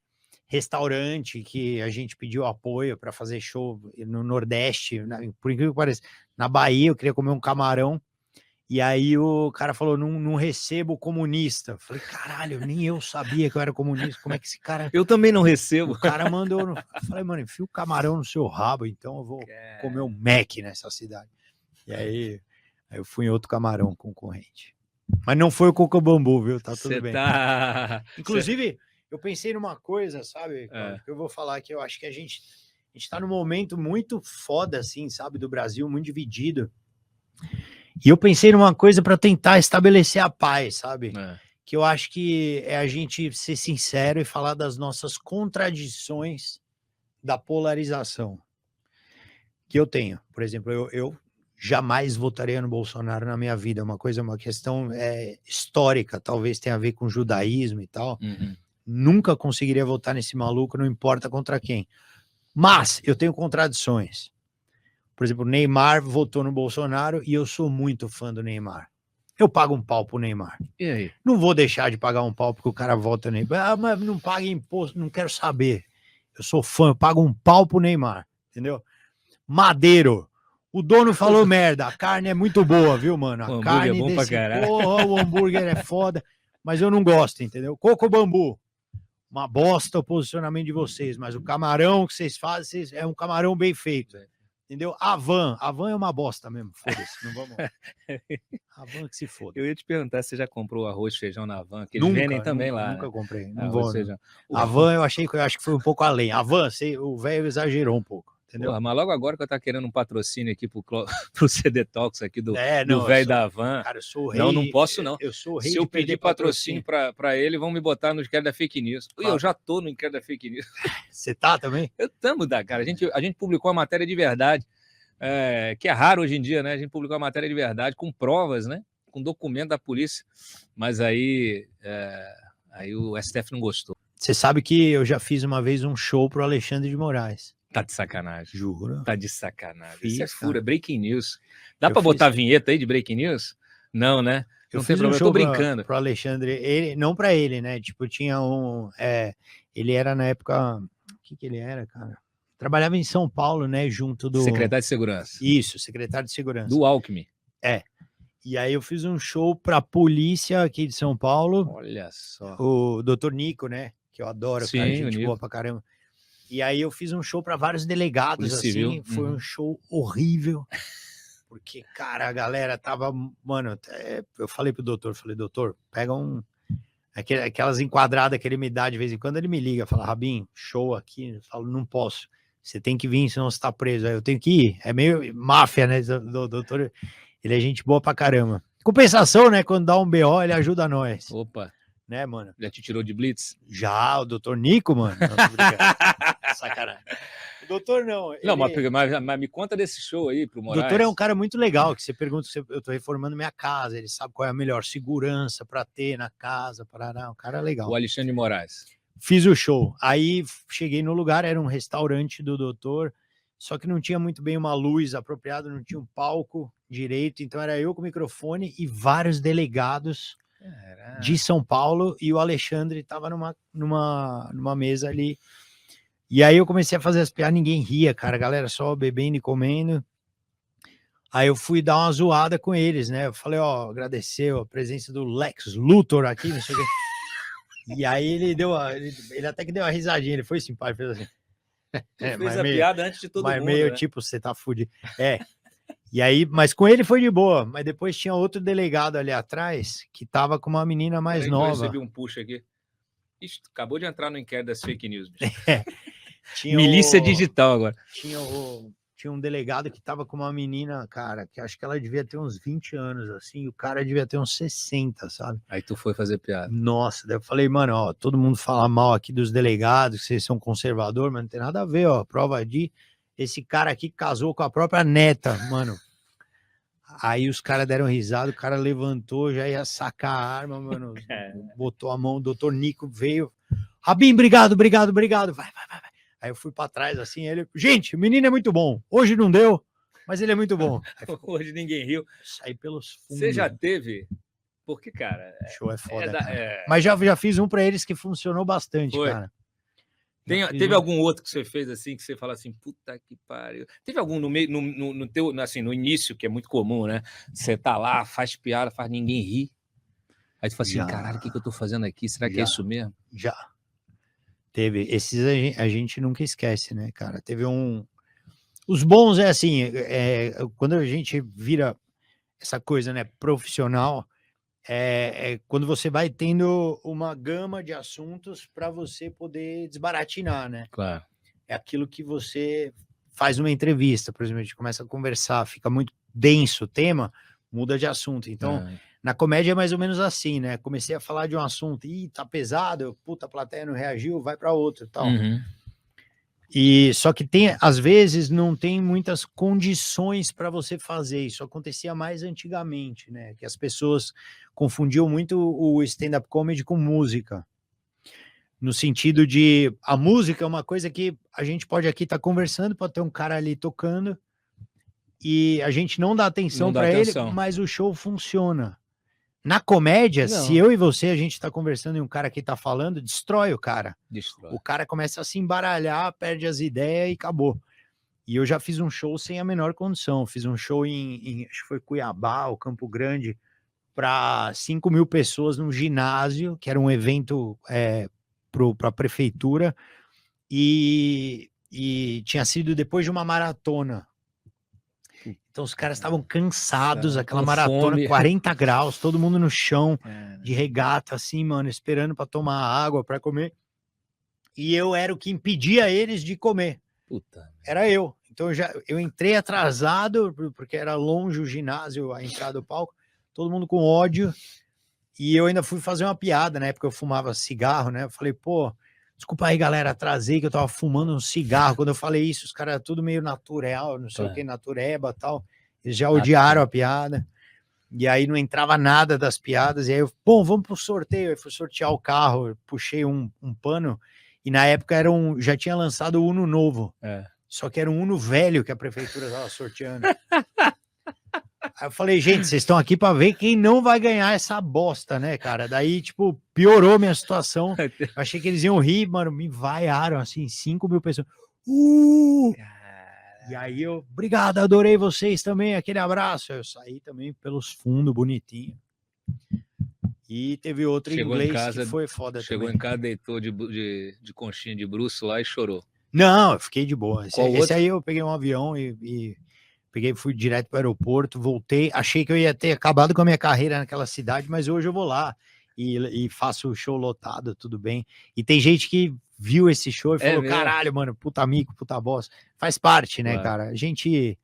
restaurante que a gente pediu apoio para fazer show no Nordeste, por incrível que pareça, na Bahia, eu queria comer um camarão, e aí o cara falou, não recebo comunista. Eu falei, caralho, nem eu sabia que eu era comunista, como é que esse cara... Eu também não recebo. O cara mandou, eu falei, mano, enfia o camarão no seu rabo, então eu vou comer um Mac nessa cidade. E aí eu fui em outro camarão concorrente. Mas não foi o Coco Bambu, viu? Tá tudo bem. Inclusive, eu pensei numa coisa, sabe, Cláudio, que eu vou falar que eu acho que a gente tá num momento muito foda, assim, sabe, do Brasil, muito dividido. E eu pensei numa coisa para tentar estabelecer a paz, sabe? Que eu acho que é a gente ser sincero e falar das nossas contradições da polarização que eu tenho. Por exemplo, eu jamais votaria no Bolsonaro na minha vida. Uma questão histórica, talvez tenha a ver com judaísmo e tal. Nunca conseguiria votar nesse maluco, não importa contra quem. Mas eu tenho contradições. Por exemplo, o Neymar votou no Bolsonaro e eu sou muito fã do Neymar. Eu pago um pau pro Neymar. E aí? Não vou deixar de pagar um pau porque o cara vota no Neymar. Mas não paga imposto, não quero saber. Eu sou fã, eu pago um pau pro Neymar, entendeu? Madeiro. O dono falou merda, a carne é muito boa, viu, mano? A carne é bom pra caralho. Porra, o hambúrguer é foda, mas eu não gosto, entendeu? Coco Bambu. Uma bosta o posicionamento de vocês, mas o camarão que vocês fazem é um camarão bem feito, entendeu? A van é uma bosta mesmo, foda-se, não vamos... A van que se foda. Eu ia te perguntar se você já comprou arroz e feijão na van, que eles vendem também lá. Nunca comprei, não arroz, vou. feijão. A van eu acho que foi um pouco além. A van, o velho exagerou um pouco. Entendeu? Porra, mas logo agora que eu tá querendo um patrocínio aqui pro CD Talks aqui do velho da van. Cara, eu sou o rei. Não posso não. Eu sou o rei. Se eu pedir patrocínio para ele, vão me botar no Inquérito da Fake News. Eu já tô no Inquérito da Fake News. Você tá também? Eu tamo, cara. A gente publicou uma matéria de verdade, que é raro hoje em dia, né? A gente publicou uma matéria de verdade com provas, né? Com documento da polícia. Mas aí o STF não gostou. Você sabe que eu já fiz uma vez um show pro Alexandre de Moraes. Tá de sacanagem. Juro. Tá de sacanagem. Fiz, isso é fura, cara. Breaking News. Dá pra botar a vinheta aí de Breaking News? Não, né? Eu não tem fiz problema, um show eu tô brincando. Pro Alexandre, não pra ele, né? Tipo, tinha um... ele era na época... O que ele era, cara? Trabalhava em São Paulo, né? Junto do... Secretário de Segurança. Isso, secretário de Segurança. Do Alckmin. E aí eu fiz um show pra polícia aqui de São Paulo. Olha só. O Dr. Nico, né? Que eu adoro, Sim, cara, o gente Nico. boa pra caramba. E aí eu fiz um show para vários delegados, Polícia assim, Civil. foi um show horrível, porque, cara, a galera tava, mano, eu falei pro doutor, doutor, pega aquelas enquadradas que ele me dá de vez em quando, ele me liga, fala, Rabin, show aqui, eu falo, não posso, você tem que vir, senão você tá preso, aí eu tenho que ir, é meio máfia, né, doutor, ele é gente boa pra caramba. Compensação, né, quando dá um BO, ele ajuda nós. Opa, Né, mano? já te tirou de blitz? Já, o doutor Nico, mano. Não, tô brincando. Sacanagem. O doutor não. Não, mas me conta desse show aí pro O Moraes. doutor é um cara muito legal, que você pergunta, eu tô reformando minha casa, ele sabe qual é a melhor segurança para ter na casa, parará, um cara legal. O Alexandre de Moraes. Fiz o show. Aí cheguei no lugar, era um restaurante do doutor, só que não tinha muito bem uma luz apropriada, não tinha um palco direito, então era eu com o microfone e vários delegados de São Paulo, e o Alexandre estava numa mesa ali. E aí eu comecei a fazer as piadas, ninguém ria, cara, a galera só bebendo e comendo. Aí eu fui dar uma zoada com eles, né? Eu falei, ó, agradeceu a presença do Lex Luthor aqui, não sei o quê. E aí ele até que deu uma risadinha, ele foi simpático, fez assim. Fez a piada antes de todo mundo, meio né? tipo, você tá fudido. E aí, mas com ele foi de boa, mas depois tinha outro delegado ali atrás que tava com uma menina mais Peraí, nova. eu recebi um push aqui. Ixi, acabou de entrar no inquérito das fake news. Bicho. Milícia digital agora. Tinha um delegado que tava com uma menina, cara, que acho que ela devia ter uns 20 anos, assim, e o cara devia ter uns 60, sabe? Aí tu foi fazer piada. Nossa, daí eu falei, mano, ó, todo mundo fala mal aqui dos delegados, que vocês são conservador, mas não tem nada a ver, ó, prova de esse cara aqui casou com a própria neta, mano. Aí os caras deram risada, o cara levantou, já ia sacar a arma, mano, botou a mão, o doutor Nico veio, Rabin, obrigado. Vai. Aí eu fui pra trás assim, ele, gente, o menino é muito bom. Hoje não deu, mas ele é muito bom. Hoje ninguém riu. Saí pelos fundos. Você já teve? Porque, cara... Show é foda, cara. Mas já fiz um pra eles que funcionou bastante, Foi. cara. Teve algum outro que você fez assim, que você fala assim, puta que pariu. Teve algum no meio, no teu, assim, no início, que é muito comum, né? Você tá lá, faz piada, faz ninguém rir. Aí tu fala assim, caralho, o que eu tô fazendo aqui? Será que é isso mesmo? Já. Teve. Esses a gente nunca esquece, né, cara? Teve um... Os bons é assim, quando a gente vira essa coisa, né, profissional, quando você vai tendo uma gama de assuntos para você poder desbaratinar, né? Claro. É aquilo que você faz numa entrevista, por exemplo, a gente começa a conversar, fica muito denso o tema, muda de assunto. Então, na comédia é mais ou menos assim, né? Comecei a falar de um assunto, tá pesado, puta, a plateia não reagiu, vai para outro e tal. Uhum. E só que às vezes não tem muitas condições para você fazer. Isso acontecia mais antigamente, né? Que as pessoas confundiam muito o stand-up comedy com música. No sentido de a música é uma coisa que a gente pode aqui estar conversando, pode ter um cara ali tocando e a gente não dá atenção para ele, mas o show funciona. Na comédia, se eu e você, a gente tá conversando e um cara aqui tá falando, destrói o cara. Destrói. O cara começa a se embaralhar, perde as ideias e acabou. E eu já fiz um show sem a menor condição. Fiz um show acho que foi Cuiabá, ou Campo Grande, para 5.000 pessoas num ginásio, que era um evento para a prefeitura, e tinha sido depois de uma maratona. Então os caras estavam cansados, aquela maratona, fome. 40 graus, todo mundo no chão, de regata, assim, mano, esperando para tomar água, para comer. E eu era o que impedia eles de comer. Puta. Era eu. Então eu entrei atrasado, porque era longe o ginásio, a entrada do palco, todo mundo com ódio. E eu ainda fui fazer uma piada, na época eu fumava cigarro, né? Eu falei, pô, desculpa aí, galera, atrasei que eu tava fumando um cigarro. Quando eu falei isso, os caras tudo meio natural, não sei o que, natureba e tal. Eles já odiaram a piada. E aí não entrava nada das piadas. E aí eu, bom, vamos pro sorteio. Eu fui sortear o carro, eu puxei um pano. E na época já tinha lançado o Uno novo. Só que era um Uno velho que a prefeitura estava sorteando. Aí eu falei, gente, vocês estão aqui para ver quem não vai ganhar essa bosta, né, cara? Daí, tipo, piorou minha situação. Eu achei que eles iam rir, mano, me vaiaram, assim, 5.000 pessoas. E aí eu, obrigado, adorei vocês também, aquele abraço. Eu saí também pelos fundos, bonitinho. E teve outro em inglês que foi foda chegou também. Em casa, deitou de conchinha de bruxo lá e chorou. Não, eu fiquei de boa. Qual Esse outro? aí eu peguei um avião e fui direto para o aeroporto, voltei. Achei que eu ia ter acabado com a minha carreira naquela cidade, mas hoje eu vou lá e faço o show lotado, tudo bem. E tem gente que viu esse show e É falou: mesmo? caralho, mano, puta amigo, puta boss. Faz parte, né, Claro. cara? A gente.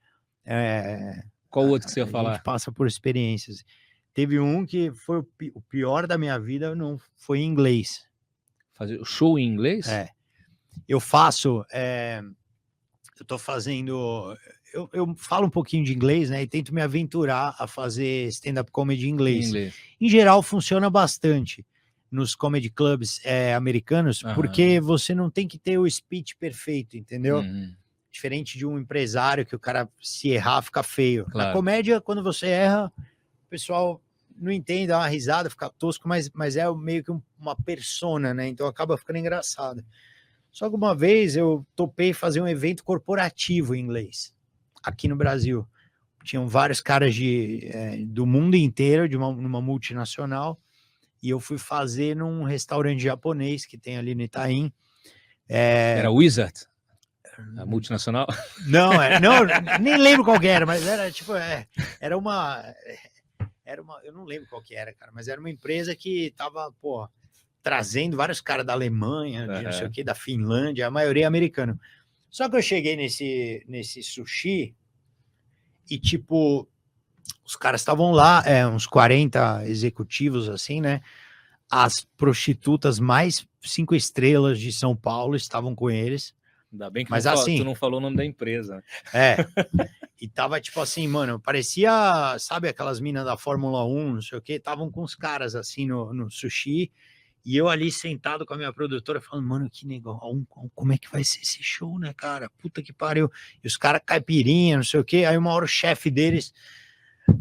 Qual outro que você ia A falar? gente passa por experiências. Teve um que foi o pior da minha vida, não foi em inglês. Fazer show em inglês? Eu faço. Eu tô fazendo. Eu falo um pouquinho de inglês, né? E tento me aventurar a fazer stand-up comedy em Em inglês. inglês. Em geral, funciona bastante nos comedy clubs americanos, porque você não tem que ter o speech perfeito, entendeu? Diferente de um empresário que o cara, se errar, fica feio. Claro. Na comédia, quando você erra, o pessoal não entende, dá uma risada, fica tosco, mas é meio que uma persona, né? Então acaba ficando engraçado. Só que uma vez eu topei fazer um evento corporativo em inglês, aqui no Brasil. Tinham vários caras do mundo inteiro, numa multinacional, e eu fui fazer num restaurante japonês que tem ali no Itaim. Era Wizard? A multinacional? Não, nem lembro qual que era, mas era tipo, era uma, eu não lembro qual que era, cara, mas era uma empresa que tava, pô, trazendo vários caras da Alemanha, de não sei o que, da Finlândia, a maioria americana. Só que eu cheguei nesse sushi e, tipo, os caras estavam lá, uns 40 executivos, assim, né? As prostitutas mais 5 estrelas de São Paulo estavam com eles. Ainda bem que Mas tu não falou o nome da empresa. E tava tipo assim, mano, parecia, sabe, aquelas minas da Fórmula 1, não sei o que, estavam com os caras assim no sushi, e eu ali sentado com a minha produtora falando, mano, que negócio, como é que vai ser esse show, né, cara? Puta que pariu. E os caras caipirinha, não sei o que, aí uma hora o chefe deles,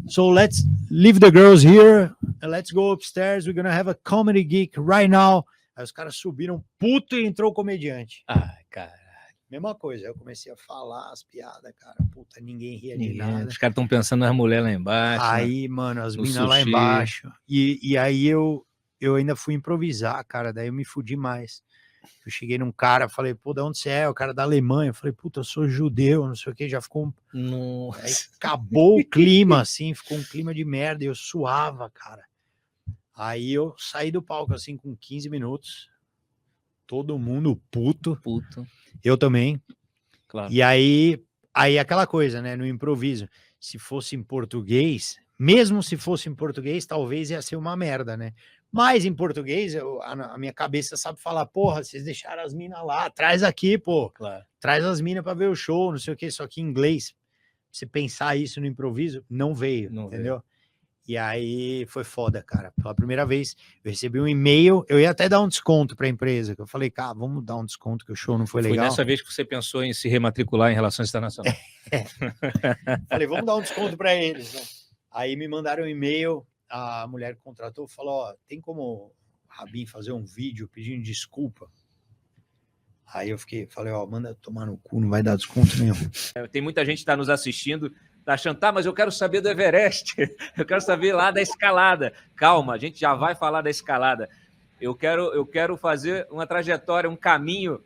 so let's leave the girls here, and let's go upstairs, we're gonna have a comedy geek right now. Aí os caras subiram, puto, e entrou o comediante. Ai, cara. Mesma coisa, eu comecei a falar as piadas, cara, puta, ninguém ria de nada. Os caras estão pensando nas mulheres lá embaixo. Aí, né? mano, as No minas lá sushi. embaixo. E aí eu ainda fui improvisar, cara, daí eu me fudi mais. Eu cheguei num cara, falei, pô, de onde você é? O cara da Alemanha. Eu falei, puta, eu sou judeu, não sei o que, já ficou... Aí acabou o clima, assim, ficou um clima de merda, e eu suava, cara. Aí eu saí do palco, assim, com 15 minutos, todo mundo puto. Eu também. Claro. E aí aquela coisa, né, no improviso, se fosse em português, mesmo se fosse em português, talvez ia ser uma merda, né? Mas em português, a minha cabeça sabe falar, porra, vocês deixaram as minas lá, traz aqui, pô. Claro. Traz as minas para ver o show, não sei o que, só que em inglês, se pensar isso no improviso, não veio, entendeu? E aí foi foda, cara. Pela primeira vez eu recebi um e-mail, eu ia até dar um desconto para a empresa, que eu falei, cara, vamos dar um desconto que o show não foi legal. Foi nessa vez que você pensou em se rematricular em Relações Internacionais. Falei, vamos dar um desconto para eles, né? Aí me mandaram um e-mail, a mulher que contratou falou, ó, tem como o Rabin fazer um vídeo pedindo desculpa? Aí eu falei, ó, manda tomar no cu, não vai dar desconto nenhum. Tem muita gente que está nos assistindo, tá achando, tá, mas eu quero saber do Everest, eu quero saber lá da escalada. Calma, a gente já vai falar da escalada. Eu quero fazer uma trajetória, um caminho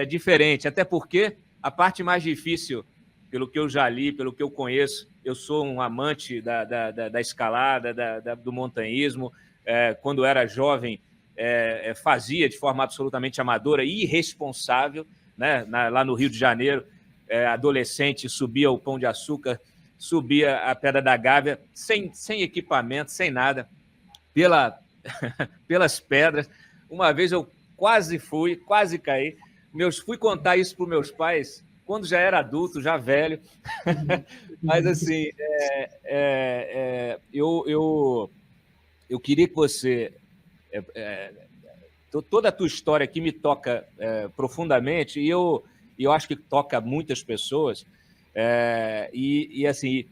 diferente, até porque a parte mais difícil, pelo que eu já li, pelo que eu conheço, eu sou um amante da escalada, do montanhismo. Quando era jovem, fazia de forma absolutamente amadora e irresponsável, né? Lá no Rio de Janeiro, adolescente, subia o Pão de Açúcar, subia a Pedra da Gávea, sem equipamento, sem nada, pelas pedras. Uma vez eu quase caí. Fui contar isso para os meus pais quando já era adulto, já velho. Mas, assim, eu queria que você... toda a tua história aqui me toca profundamente, e eu acho que toca muitas pessoas. E assim,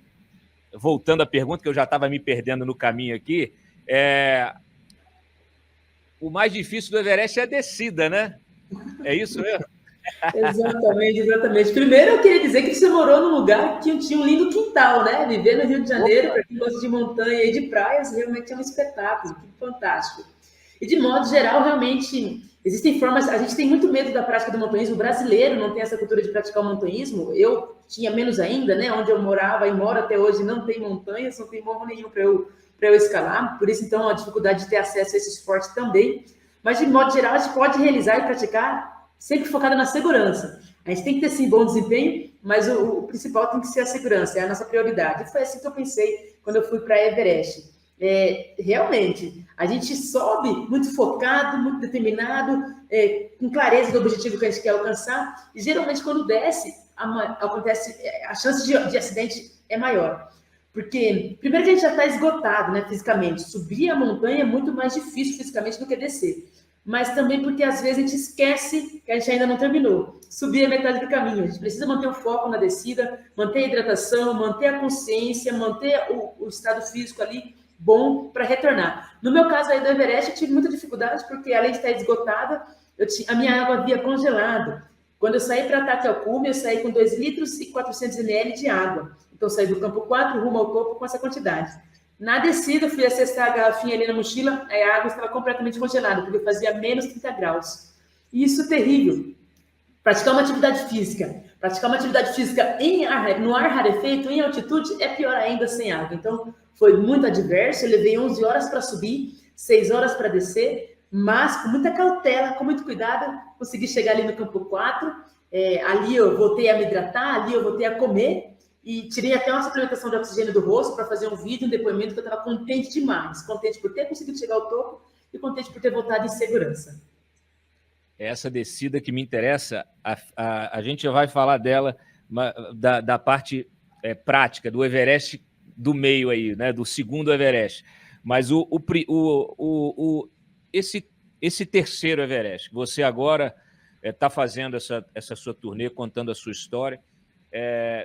voltando à pergunta, que eu já estava me perdendo no caminho aqui, o mais difícil do Everest é a descida, né? É isso mesmo? Exatamente. Primeiro, eu queria dizer que você morou num lugar que tinha um lindo quintal, né? Viver no Rio de Janeiro, para quem gosta de montanha e de praias, realmente é um espetáculo, fantástico. E, de modo geral, realmente, existem formas, a gente tem muito medo da prática do montanhismo, o brasileiro não tem essa cultura de praticar o montanhismo, eu tinha menos ainda, né, onde eu morava e moro até hoje não tem montanhas, não tem morro nenhum para eu escalar, por isso então a dificuldade de ter acesso a esse esporte também, mas de modo geral a gente pode realizar e praticar sempre focado na segurança. A gente tem que ter sim bom desempenho, mas o principal tem que ser a segurança, é a nossa prioridade. E foi assim que eu pensei quando eu fui para Everest. Realmente, a gente sobe muito focado, muito determinado, com clareza do objetivo que a gente quer alcançar, e geralmente quando desce, acontece, a chance de acidente é maior. Porque, primeiro que a gente já está esgotado, né, fisicamente. Subir a montanha é muito mais difícil fisicamente do que descer. Mas também porque, às vezes, a gente esquece que a gente ainda não terminou. Subir é metade do caminho. A gente precisa manter o foco na descida, manter a hidratação, manter a consciência, manter o estado físico ali bom para retornar. No meu caso aí do Everest, eu tive muita dificuldade, porque além de estar esgotada, a minha água havia congelado. Quando eu saí para ataque ao cume, eu saí com 2 litros e 400 ml de água. Então, eu saí do campo 4 rumo ao topo com essa quantidade. Na descida, eu fui acessar a garrafinha ali na mochila, a água estava completamente congelada, porque fazia menos 30 graus. E isso é terrível. Praticar uma atividade física no ar rarefeito, em altitude, é pior ainda sem água. Então, foi muito adverso. Eu levei 11 horas para subir, 6 horas para descer, mas com muita cautela, com muito cuidado, consegui chegar ali no campo 4. Ali eu voltei a me hidratar, ali eu voltei a comer, e tirei até uma suplementação de oxigênio do rosto para fazer um vídeo, um depoimento que eu estava contente demais. Contente por ter conseguido chegar ao topo e contente por ter voltado em segurança. Essa descida que me interessa, a gente já vai falar dela, da parte prática, do Everest do meio aí, né, do segundo Everest. Mas esse terceiro Everest, você agora está fazendo essa sua turnê, contando a sua história,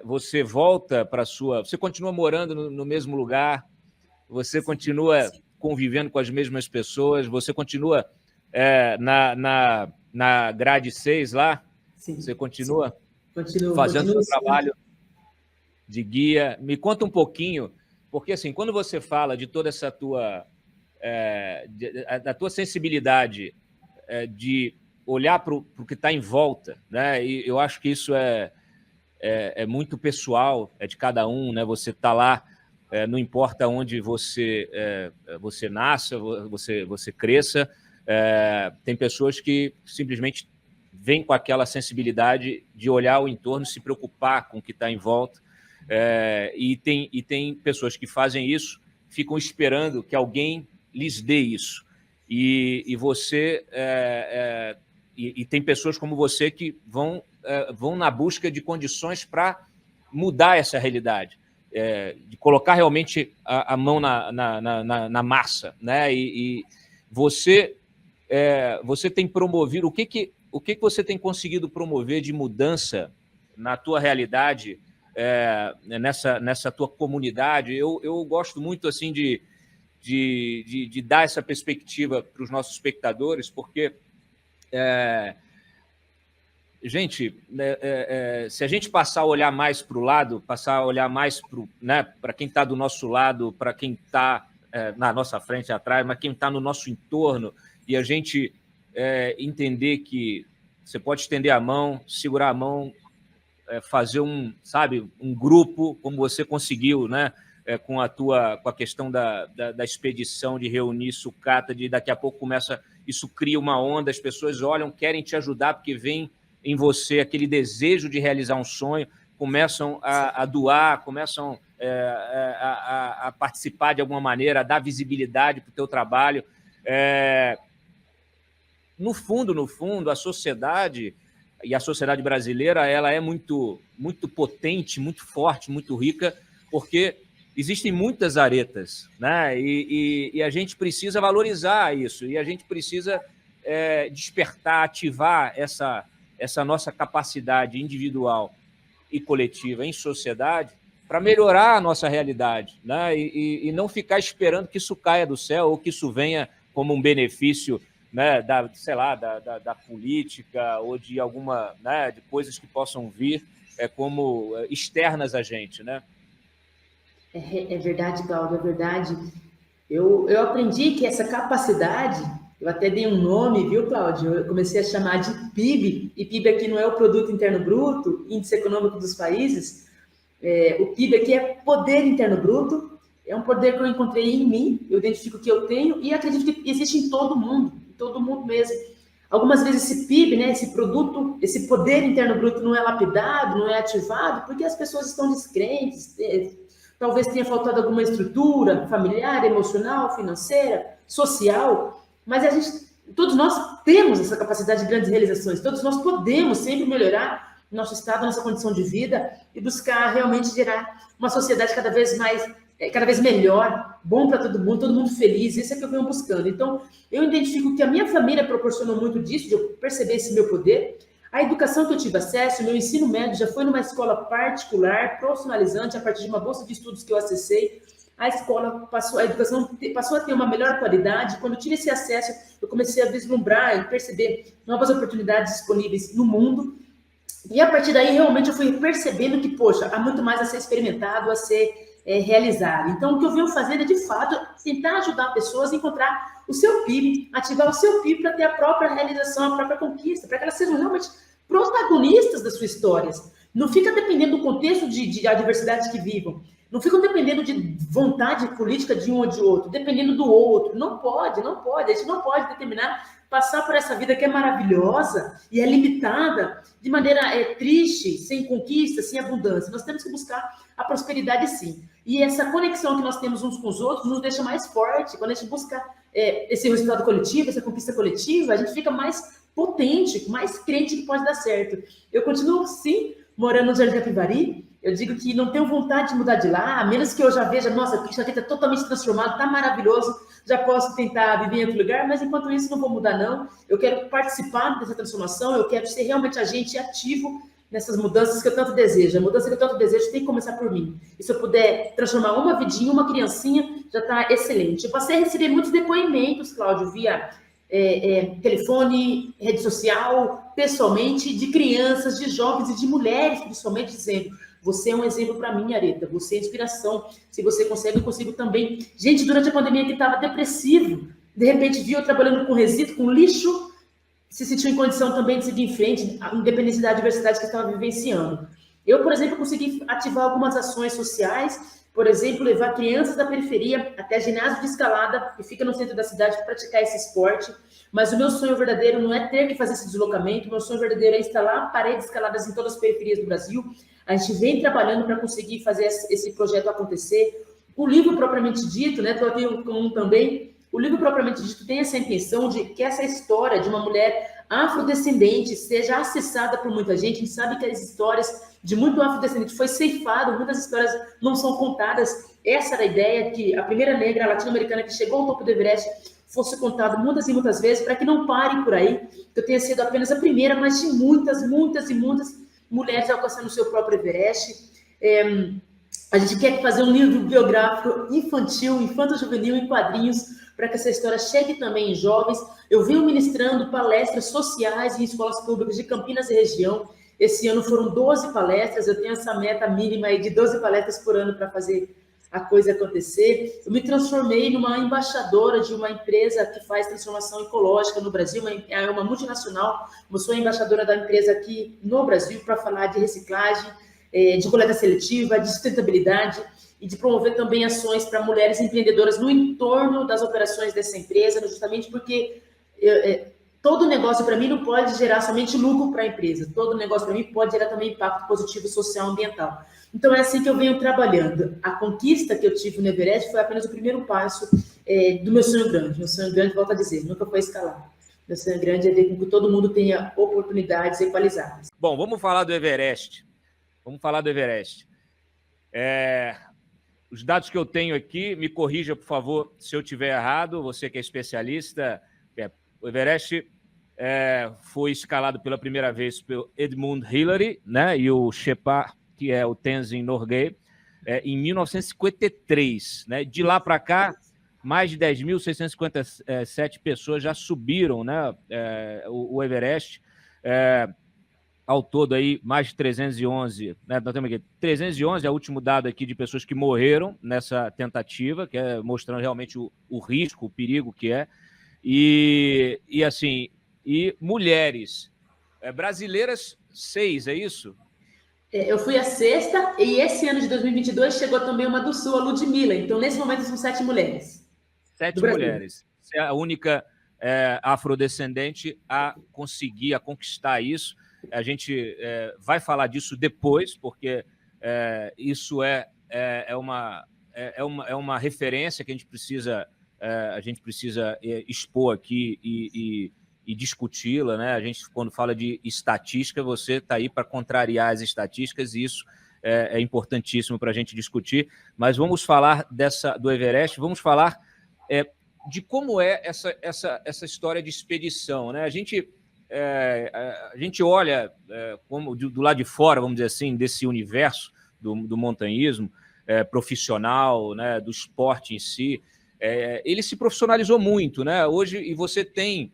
você volta para você continua morando no mesmo lugar, você continua convivendo com as mesmas pessoas, você continua na grade 6 lá, sim, você continua fazendo seu trabalho de guia. Me conta um pouquinho, porque assim, quando você fala de toda essa da tua sensibilidade de olhar para o que está em volta, né? E eu acho que isso é muito pessoal, é de cada um, né? Você está lá, não importa onde você nasça, você cresça, tem pessoas que simplesmente vêm com aquela sensibilidade de olhar o entorno, se preocupar com o que está em volta, e tem pessoas que fazem isso, ficam esperando que alguém lhes dê isso. E você e tem pessoas como você que vão na busca de condições para mudar essa realidade, de colocar realmente a mão na massa, né? E você tem promovido, o que você tem conseguido promover de mudança na tua realidade, nessa tua comunidade? Eu gosto muito assim de dar essa perspectiva para os nossos espectadores, porque gente, se a gente passar a olhar mais para o lado, passar a olhar mais para quem está do nosso lado, para quem está na nossa frente, atrás, mas quem está no nosso entorno, e a gente entender que você pode estender a mão, segurar a mão, fazer um grupo, como você conseguiu, né? Com a questão da expedição, de reunir sucata, daqui a pouco isso cria uma onda, as pessoas olham, querem te ajudar, porque vem em você aquele desejo de realizar um sonho, começam a doar, começam a participar de alguma maneira, a dar visibilidade para o teu trabalho. No fundo, a sociedade, e a sociedade brasileira, ela é muito, muito potente, muito forte, muito rica, porque existem muitas aretas, né? E a gente precisa valorizar isso, e a gente precisa despertar, ativar essa nossa capacidade individual e coletiva em sociedade para melhorar a nossa realidade, né? E não ficar esperando que isso caia do céu ou que isso venha como um benefício, né, da política ou de alguma, né, de coisas que possam vir como externas a gente, né? É verdade, Cláudio, é verdade. Eu aprendi que essa capacidade Eu até dei um nome, viu, Cláudio? Eu comecei a chamar de PIB, e PIB aqui não é o Produto Interno Bruto, Índice Econômico dos Países. O PIB aqui é Poder Interno Bruto, é um poder que eu encontrei em mim, eu identifico que eu tenho e acredito que existe em todo mundo mesmo. Algumas vezes esse PIB, né, esse produto, esse Poder Interno Bruto não é lapidado, não é ativado, porque as pessoas estão descrentes, talvez tenha faltado alguma estrutura familiar, emocional, financeira, social, mas todos nós temos essa capacidade de grandes realizações, todos nós podemos sempre melhorar nosso estado, nossa condição de vida e buscar realmente gerar uma sociedade cada vez melhor, bom para todo mundo feliz, isso é que eu venho buscando. Então, eu identifico que a minha família proporcionou muito disso, de eu perceber esse meu poder. A educação que eu tive acesso, o meu ensino médio já foi numa escola particular, profissionalizante, a partir de uma bolsa de estudos que eu acessei. A educação passou a ter uma melhor qualidade. Quando eu tive esse acesso, eu comecei a vislumbrar e perceber novas oportunidades disponíveis no mundo. E a partir daí, realmente, eu fui percebendo que, poxa, há muito mais a ser experimentado, a ser realizado. Então, o que eu venho fazendo é, de fato, tentar ajudar pessoas a encontrar o seu PIB, ativar o seu PIB para ter a própria realização, a própria conquista, para que elas sejam realmente protagonistas das suas histórias. Não fica dependendo do contexto de adversidades que vivam. Não ficam dependendo de vontade política de um ou de outro, dependendo do outro. Não pode. A gente não pode passar por essa vida que é maravilhosa e é limitada de maneira triste, sem conquista, sem abundância. Nós temos que buscar a prosperidade, sim. E essa conexão que nós temos uns com os outros nos deixa mais forte. Quando a gente busca esse resultado coletivo, essa conquista coletiva, a gente fica mais potente, mais crente que pode dar certo. Eu continuo, sim, morando no Jardim Capivari. Eu digo que não tenho vontade de mudar de lá, a menos que eu já veja, nossa, isso aqui está totalmente transformado, está maravilhoso, já posso tentar viver em outro lugar, mas enquanto isso não vou mudar, não. Eu quero participar dessa transformação, eu quero ser realmente agente ativo nessas mudanças que eu tanto desejo. A mudança que eu tanto desejo tem que começar por mim. E se eu puder transformar uma vidinha, uma criancinha, já está excelente. Eu passei a receber muitos depoimentos, Cláudio, via telefone, rede social, pessoalmente, de crianças, de jovens e de mulheres, principalmente, dizendo: você é um exemplo para mim, Areta, você é inspiração, se você consegue, eu consigo também. Gente, durante a pandemia que estava depressivo, de repente viu eu trabalhando com resíduo, com lixo, se sentiu em condição também de seguir em frente, independente da adversidade que estava vivenciando. Eu, por exemplo, consegui ativar algumas ações sociais, por exemplo, levar crianças da periferia até ginásio de escalada, que fica no centro da cidade, para praticar esse esporte. Mas o meu sonho verdadeiro não é ter que fazer esse deslocamento, o meu sonho verdadeiro é instalar paredes escaladas em todas as periferias do Brasil. A gente vem trabalhando para conseguir fazer esse projeto acontecer. O livro propriamente dito, né, estou aqui com um também, o livro propriamente dito tem essa intenção de que essa história de uma mulher afrodescendente seja acessada por muita gente. A gente sabe que as histórias de muito afrodescendente foi ceifado, muitas histórias não são contadas. Essa era a ideia, que a primeira negra latino-americana que chegou ao topo do Everest fosse contada muitas e muitas vezes, para que não pare por aí, que eu tenha sido apenas a primeira, mas de muitas mulheres alcançando o seu próprio Everest. A gente quer fazer um livro biográfico infantil, infanto-juvenil, em quadrinhos, para que essa história chegue também em jovens. Eu venho ministrando palestras sociais em escolas públicas de Campinas e região. Esse ano foram 12 palestras, eu tenho essa meta mínima aí de 12 palestras por ano para fazer a coisa acontecer. Eu me transformei numa embaixadora de uma empresa que faz transformação ecológica no Brasil, é uma multinacional. Eu sou a embaixadora da empresa aqui no Brasil para falar de reciclagem, de coleta seletiva, de sustentabilidade e de promover também ações para mulheres empreendedoras no entorno das operações dessa empresa, justamente porque todo negócio para mim não pode gerar somente lucro para a empresa, todo negócio para mim pode gerar também impacto positivo social e ambiental. Então é assim que eu venho trabalhando. A conquista que eu tive no Everest foi apenas o primeiro passo do meu sonho grande. Meu sonho grande, volto a dizer, nunca foi escalar. Meu sonho grande é ver com que todo mundo tenha oportunidades equalizadas. Bom, vamos falar do Everest. Os dados que eu tenho aqui, me corrija, por favor, se eu estiver errado, você que é especialista. O Everest foi escalado pela primeira vez pelo Edmund Hillary, né, e o Sherpa, que é o Tenzin Norgay, em 1953. Né? De lá para cá, mais de 10.657 pessoas já subiram, né, o Everest. Ao todo, aí, mais de 311, né? Nós temos aqui 311 é o último dado aqui de pessoas que morreram nessa tentativa, que é mostrando realmente o risco, o perigo que é. E assim, e mulheres brasileiras, 6, é isso? Eu fui a 6ª, e esse ano de 2022 chegou também uma do Sul, a Ludmilla. Então, nesse momento, são 7 mulheres. 7 mulheres. Você é a única afrodescendente a conseguir, a conquistar isso. A gente vai falar disso depois, porque isso é uma referência que a gente precisa expor aqui e discuti-la, né? A gente, quando fala de estatística, você está aí para contrariar as estatísticas, e isso é importantíssimo para a gente discutir. Mas vamos falar do Everest, vamos falar de como é essa história de expedição, né? A gente olha como do lado de fora, vamos dizer assim, desse universo do montanhismo profissional, né? Do esporte em si. Ele se profissionalizou muito, né? Hoje, e você tem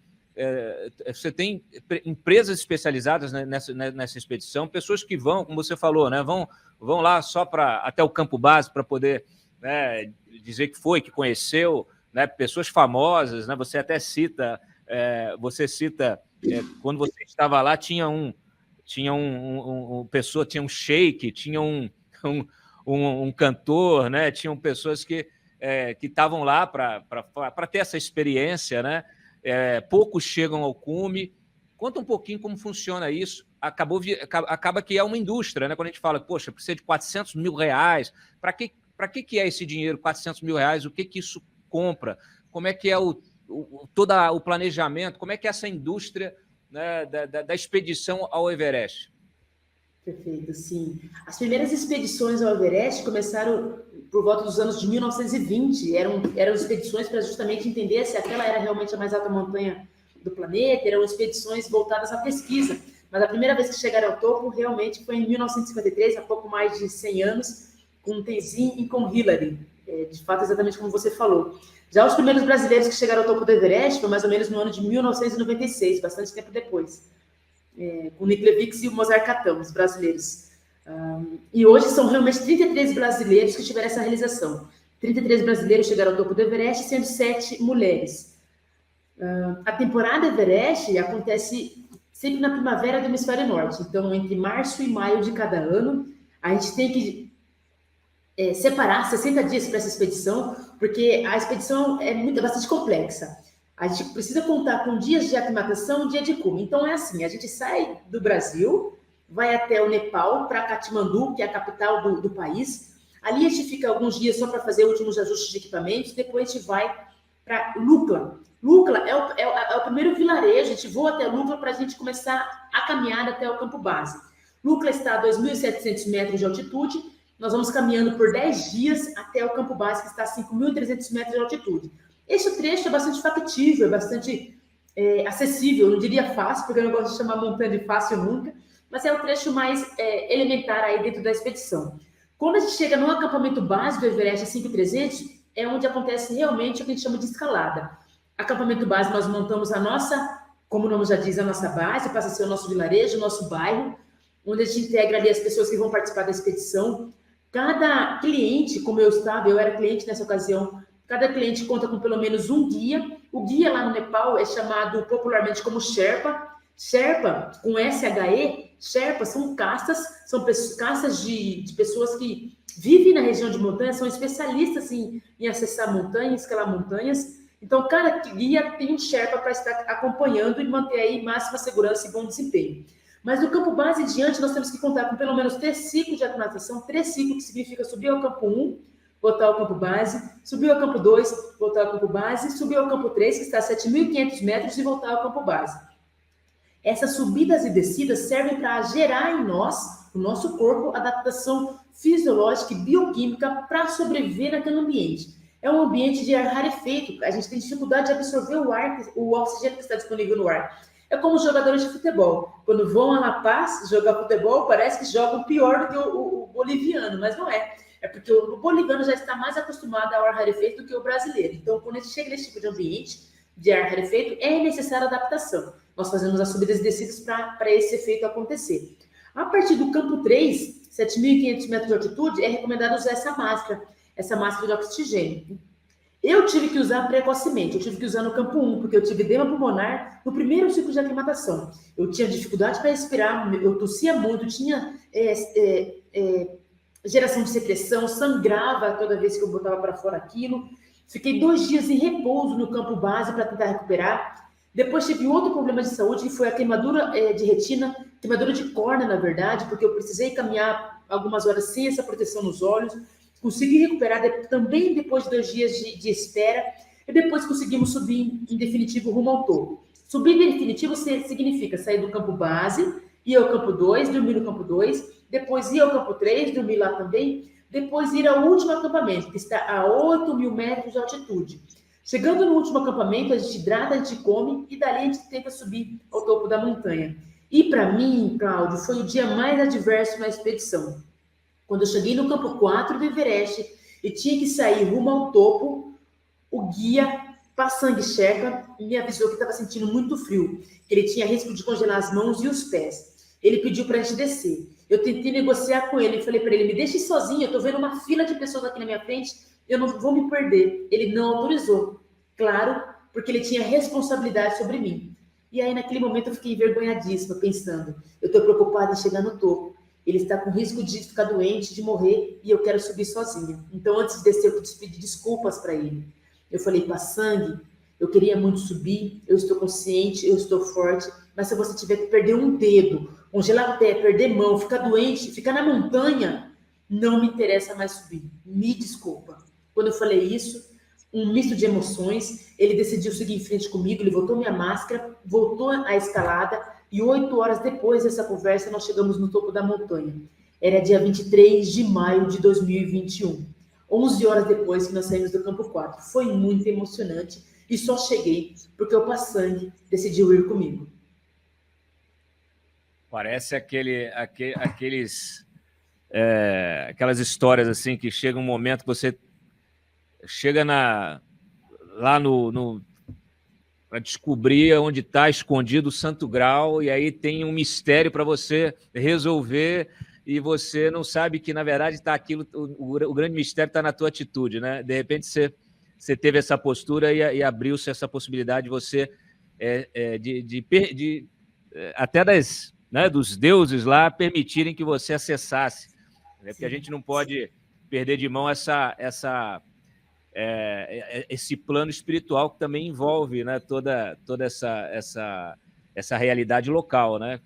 empresas especializadas nessa expedição, pessoas que vão, como você falou, né? Vão lá só até o campo base para poder, né, dizer que conheceu, né? Pessoas famosas, né? Você até cita, quando você estava lá, tinha um sheik, tinha um cantor, né? Tinham pessoas que estavam lá para ter essa experiência, né? Poucos chegam ao cume. Conta um pouquinho como funciona isso. Acaba que é uma indústria, né? Quando a gente fala, poxa, precisa de R$400 mil, para que é esse dinheiro, R$400 mil? O que isso compra? Como é que é todo o planejamento? Como é que é essa indústria, né, da expedição ao Everest? Perfeito, sim. As primeiras expedições ao Everest começaram por volta dos anos de 1920. Eram expedições para justamente entender se aquela era realmente a mais alta montanha do planeta. Eram expedições voltadas à pesquisa. Mas a primeira vez que chegaram ao topo realmente foi em 1953, há pouco mais de 100 anos, com Tenzin e com Hillary. De fato, exatamente como você falou. Já os primeiros brasileiros que chegaram ao topo do Everest foi mais ou menos no ano de 1996, bastante tempo depois. Com o Nick Levix e o Mozart Catão, os brasileiros. E hoje são realmente 33 brasileiros que tiveram essa realização. 33 brasileiros chegaram ao topo do Everest, sendo 7 mulheres. A temporada Everest acontece sempre na primavera do hemisfério norte. Então, entre março e maio de cada ano, a gente tem que separar 60 dias para essa expedição, porque a expedição é bastante complexa. A gente precisa contar com dias de aclimatação e dia de cume. Então, é assim, a gente sai do Brasil, vai até o Nepal, para Katmandu, que é a capital do país. Ali a gente fica alguns dias só para fazer últimos ajustes de equipamentos, depois a gente vai para Lukla. Lukla é o primeiro vilarejo, a gente voa até Lukla para a gente começar a caminhada até o campo base. Lukla está a 2.700 metros de altitude, nós vamos caminhando por 10 dias até o campo base, que está a 5.300 metros de altitude. Esse trecho é bastante factível, é bastante acessível, eu não diria fácil, porque eu não gosto de chamar montanha de fácil nunca, mas é o trecho mais elementar aí dentro da expedição. Quando a gente chega no acampamento base do Everest, a 5.300, é onde acontece realmente o que a gente chama de escalada. Acampamento base, nós montamos a nossa, como o nome já diz, a nossa base, passa a ser o nosso vilarejo, o nosso bairro, onde a gente integra ali as pessoas que vão participar da expedição. Cada cliente, como eu era cliente nessa ocasião, cada cliente conta com pelo menos um guia. O guia lá no Nepal é chamado popularmente como Sherpa. Sherpa, com SHE, Sherpa são castas de pessoas que vivem na região de montanha, são especialistas em acessar montanhas, escalar montanhas. Então, cada guia tem um Sherpa para estar acompanhando e manter aí máxima segurança e bom desempenho. Mas no campo base em diante, nós temos que contar com pelo menos 3 ciclos de aclimatação, 3 ciclos, que significa subir ao campo 1, voltar ao campo base, subir ao campo 2, voltar ao campo base, subir ao campo 3, que está a 7.500 metros, e voltar ao campo base. Essas subidas e descidas servem para gerar em nós, no nosso corpo, adaptação fisiológica e bioquímica para sobreviver naquele ambiente. É um ambiente de ar rarefeito, a gente tem dificuldade de absorver o oxigênio que está disponível no ar. É como os jogadores de futebol. Quando vão a La Paz jogar futebol, parece que jogam pior do que o boliviano, mas não é. É porque o boliviano já está mais acostumado ao ar rarefeito do que o brasileiro. Então, quando a gente chega nesse tipo de ambiente de ar rarefeito, é necessária adaptação. Nós fazemos as subidas e descidas para esse efeito acontecer. A partir do campo 3, 7.500 metros de altitude, é recomendado usar essa máscara de oxigênio. Eu tive que usar precocemente, eu tive que usar no campo 1, porque eu tive edema pulmonar no primeiro ciclo de aclimatação. Eu tinha dificuldade para respirar, eu tossia muito, tinha geração de secreção, sangrava toda vez que eu botava para fora aquilo. Fiquei 2 dias em repouso no campo base para tentar recuperar. Depois tive outro problema de saúde, que foi a queimadura de retina, queimadura de córnea, na verdade, porque eu precisei caminhar algumas horas sem essa proteção nos olhos. Consegui recuperar também depois de 2 dias de espera, e depois conseguimos subir em definitivo rumo ao topo. Subir em definitivo significa sair do campo base, ir ao campo 2, dormir no campo 2, depois ir ao campo 3, dormir lá também, depois ir ao último acampamento, que está a 8.000 metros de altitude. Chegando no último acampamento, a gente hidrata, a gente come, e dali a gente tenta subir ao topo da montanha. E para mim, Cláudio, foi o dia mais adverso na expedição. Quando eu cheguei no campo 4 do Everest e tinha que sair rumo ao topo, o guia Pasang Sherpa me avisou que estava sentindo muito frio, que ele tinha risco de congelar as mãos e os pés. Ele pediu para a gente descer. Eu tentei negociar com ele e falei para ele, me deixe sozinho, eu estou vendo uma fila de pessoas aqui na minha frente, eu não vou me perder. Ele não autorizou. Claro, porque ele tinha responsabilidade sobre mim. E aí, naquele momento, eu fiquei envergonhadíssima, pensando, eu estou preocupada em chegar no topo. Ele está com risco de ficar doente, de morrer, e eu quero subir sozinha. Então, antes de descer, eu pedi desculpas para ele. Eu falei, Pasang, eu queria muito subir, eu estou consciente, eu estou forte, mas se você tiver que perder um dedo, congelar pé, perder mão, ficar doente, ficar na montanha, não me interessa mais subir. Me desculpa. Quando eu falei isso, um misto de emoções, ele decidiu seguir em frente comigo, ele voltou minha máscara, voltou a escalada, e 8 horas depois dessa conversa, nós chegamos no topo da montanha. Era dia 23 de maio de 2021. 11 horas depois que nós saímos do campo 4. Foi muito emocionante e só cheguei porque o Pasang decidiu ir comigo. Parece aquelas histórias assim que chega um momento que você chega lá para descobrir onde está escondido o Santo Graal, e aí tem um mistério para você resolver, e você não sabe que, na verdade, está aquilo, o grande mistério está na tua atitude, né? De repente, você teve essa postura e abriu-se essa possibilidade de você, até dos deuses lá, permitirem que você acessasse. Né? Porque a gente não pode perder de mão esse plano espiritual que também envolve, né, toda essa realidade local, né?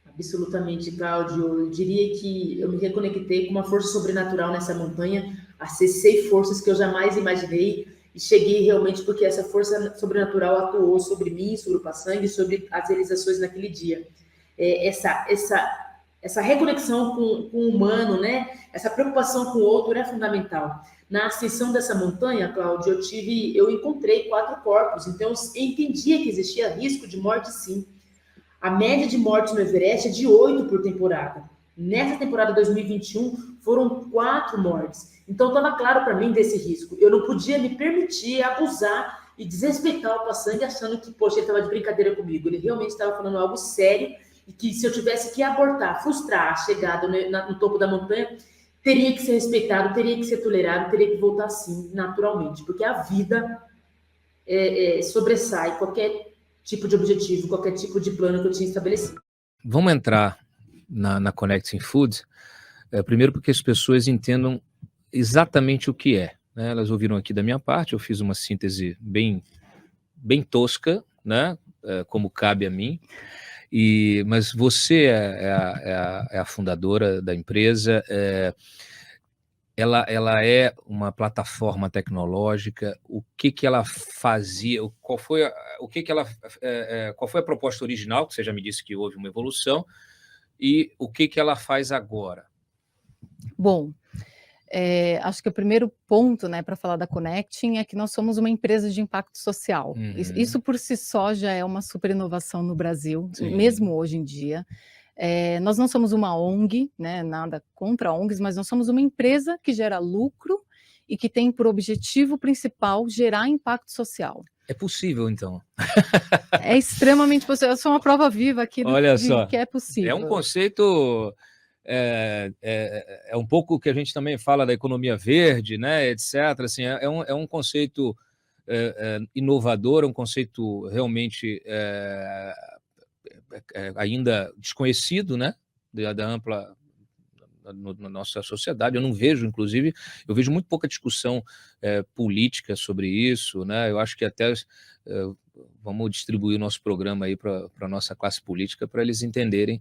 Absolutamente, Cláudio. Eu diria que eu me reconectei com uma força sobrenatural nessa montanha, acessei forças que eu jamais imaginei e cheguei realmente porque essa força sobrenatural atuou sobre mim, sobre o Pasang, sobre as realizações naquele dia. Essa reconexão com o humano, né? Essa preocupação com o outro é fundamental. Na ascensão dessa montanha, Cláudio, eu encontrei 4 corpos, então eu entendia que existia risco de morte, sim. A média de mortes no Everest é de 8 por temporada. Nessa temporada 2021, foram 4 mortes. Então, estava claro para mim desse risco. Eu não podia me permitir abusar e desrespeitar o Pasang achando que, poxa, ele estava de brincadeira comigo. Ele realmente estava falando algo sério e que se eu tivesse que abortar, frustrar a chegada no topo da montanha, teria que ser respeitado, teria que ser tolerado, teria que voltar sim, naturalmente, porque a vida sobressai qualquer tipo de objetivo, qualquer tipo de plano que eu tinha estabelecido. Vamos entrar na Connecting Food, primeiro porque as pessoas entendam exatamente o que é. Né? Elas ouviram aqui da minha parte, eu fiz uma síntese bem tosca, né? Como cabe a mim. Mas você é a fundadora da empresa, ela é uma plataforma tecnológica. O que ela fazia? Qual foi a proposta original? Que você já me disse que houve uma evolução. E o que ela faz agora? Bom, acho que o primeiro ponto, né, para falar da Connecting é que nós somos uma empresa de impacto social. Uhum. Isso por si só já é uma super inovação no Brasil, Sim. Mesmo hoje em dia. Nós não somos uma ONG, né, nada contra ONGs, mas nós somos uma empresa que gera lucro e que tem por objetivo principal gerar impacto social. É possível, então? É extremamente possível. Eu sou uma prova viva aqui Olha só, que é possível. É um conceito é um pouco o que a gente também fala da economia verde, né, etc. Assim, é um conceito inovador, é um conceito realmente ainda desconhecido, né, da ampla na nossa sociedade. Eu não vejo, inclusive, eu vejo muito pouca discussão política sobre isso, né? Eu acho que até vamos distribuir o nosso programa aí para a nossa classe política, para eles entenderem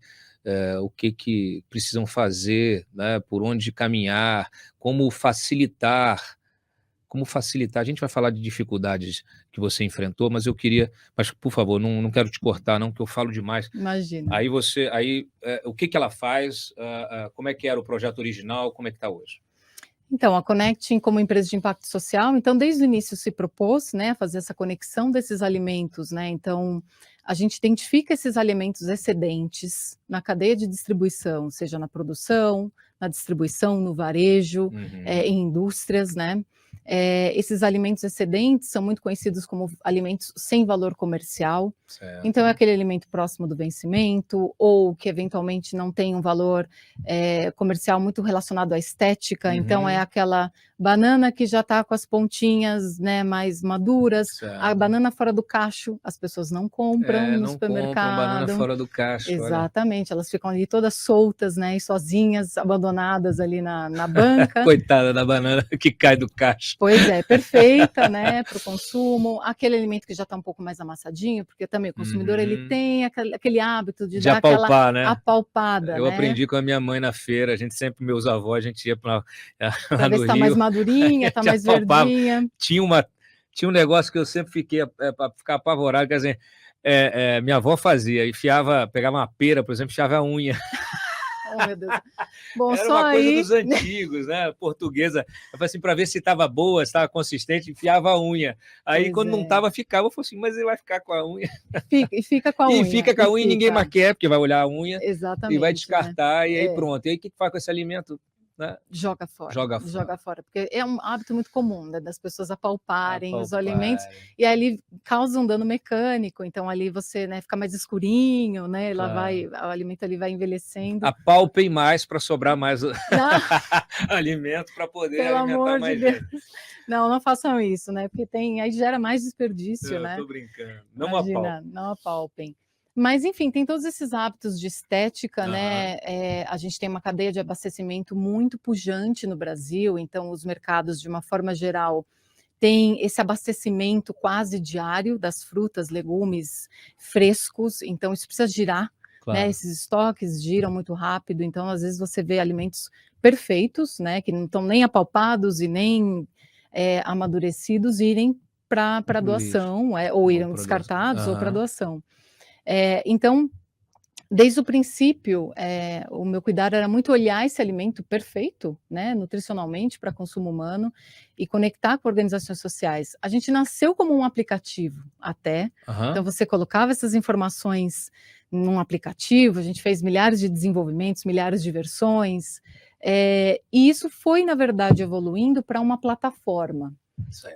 o que precisam fazer, né? Por onde caminhar, como facilitar. A gente vai falar de dificuldades que você enfrentou, mas por favor, não quero te cortar, não, porque eu falo demais. Imagina. O que ela faz, como é que era o projeto original, como é que está hoje? Então, a Connecting, como empresa de impacto social, então, desde o início se propôs, né, a fazer essa conexão desses alimentos, né, então, a gente identifica esses alimentos excedentes na cadeia de distribuição, seja na produção, na distribuição, no varejo, em indústrias, né, esses alimentos excedentes são muito conhecidos como alimentos sem valor comercial. Certo. Então é aquele alimento próximo do vencimento ou que eventualmente não tem um valor comercial muito relacionado à estética. Então é aquela banana que já está com as pontinhas, né, mais maduras. Certo. A banana fora do cacho as pessoas não compram no supermercado. Compram banana fora do cacho. Exatamente, elas ficam ali todas soltas, né, e sozinhas, abandonadas ali na banca. Coitada da banana que cai do cacho. Pois é, perfeita, né, para o consumo. Aquele alimento que já está um pouco mais amassadinho, porque também o consumidor ele tem aquele hábito de dar apalpar, aquela né? apalpada. Eu aprendi com a minha mãe na feira, a gente sempre, meus avós, a gente ia para ver se está mais madurinha, está mais verdinha. Tinha um negócio que eu sempre fiquei para ficar apavorado, quer dizer, minha avó fazia, pegava uma pera, por exemplo, enfiava a unha. Oh, meu Deus. Bom, era só uma coisa aí... dos antigos, né? Portuguesa. Eu falei assim, para ver se estava boa, se estava consistente, enfiava a unha. Aí, quando não estava, ficava. Eu falei assim, mas ele vai ficar com a unha. Fica com a unha. E fica com a unha e ninguém mais quer, porque vai olhar a unha. Exatamente. E vai descartar, né? E aí pronto. E aí, o que faz com esse alimento? Né? Joga fora, porque é um hábito muito comum, né, das pessoas apalparem os alimentos e ali causa um dano mecânico, então ali você, né, fica mais escurinho, né, o alimento ali vai envelhecendo. Apalpem mais para sobrar mais alimento para poder Pelo alimentar mais gente. Não façam isso, né, porque aí gera mais desperdício, né? Tô brincando. Não apalpem. Mas, enfim, tem todos esses hábitos de estética, né? A gente tem uma cadeia de abastecimento muito pujante no Brasil, então os mercados, de uma forma geral, têm esse abastecimento quase diário das frutas, legumes frescos, então isso precisa girar, né? Esses estoques giram muito rápido, então às vezes você vê alimentos perfeitos, né? Que não estão nem apalpados e nem amadurecidos, irem para doação, ou irem descartados ou para doação. Então, desde o princípio, o meu cuidado era muito olhar esse alimento perfeito, né, nutricionalmente para consumo humano e conectar com organizações sociais. A gente nasceu como um aplicativo até, então você colocava essas informações num aplicativo, a gente fez milhares de desenvolvimentos, milhares de versões, e isso foi, na verdade, evoluindo para uma plataforma.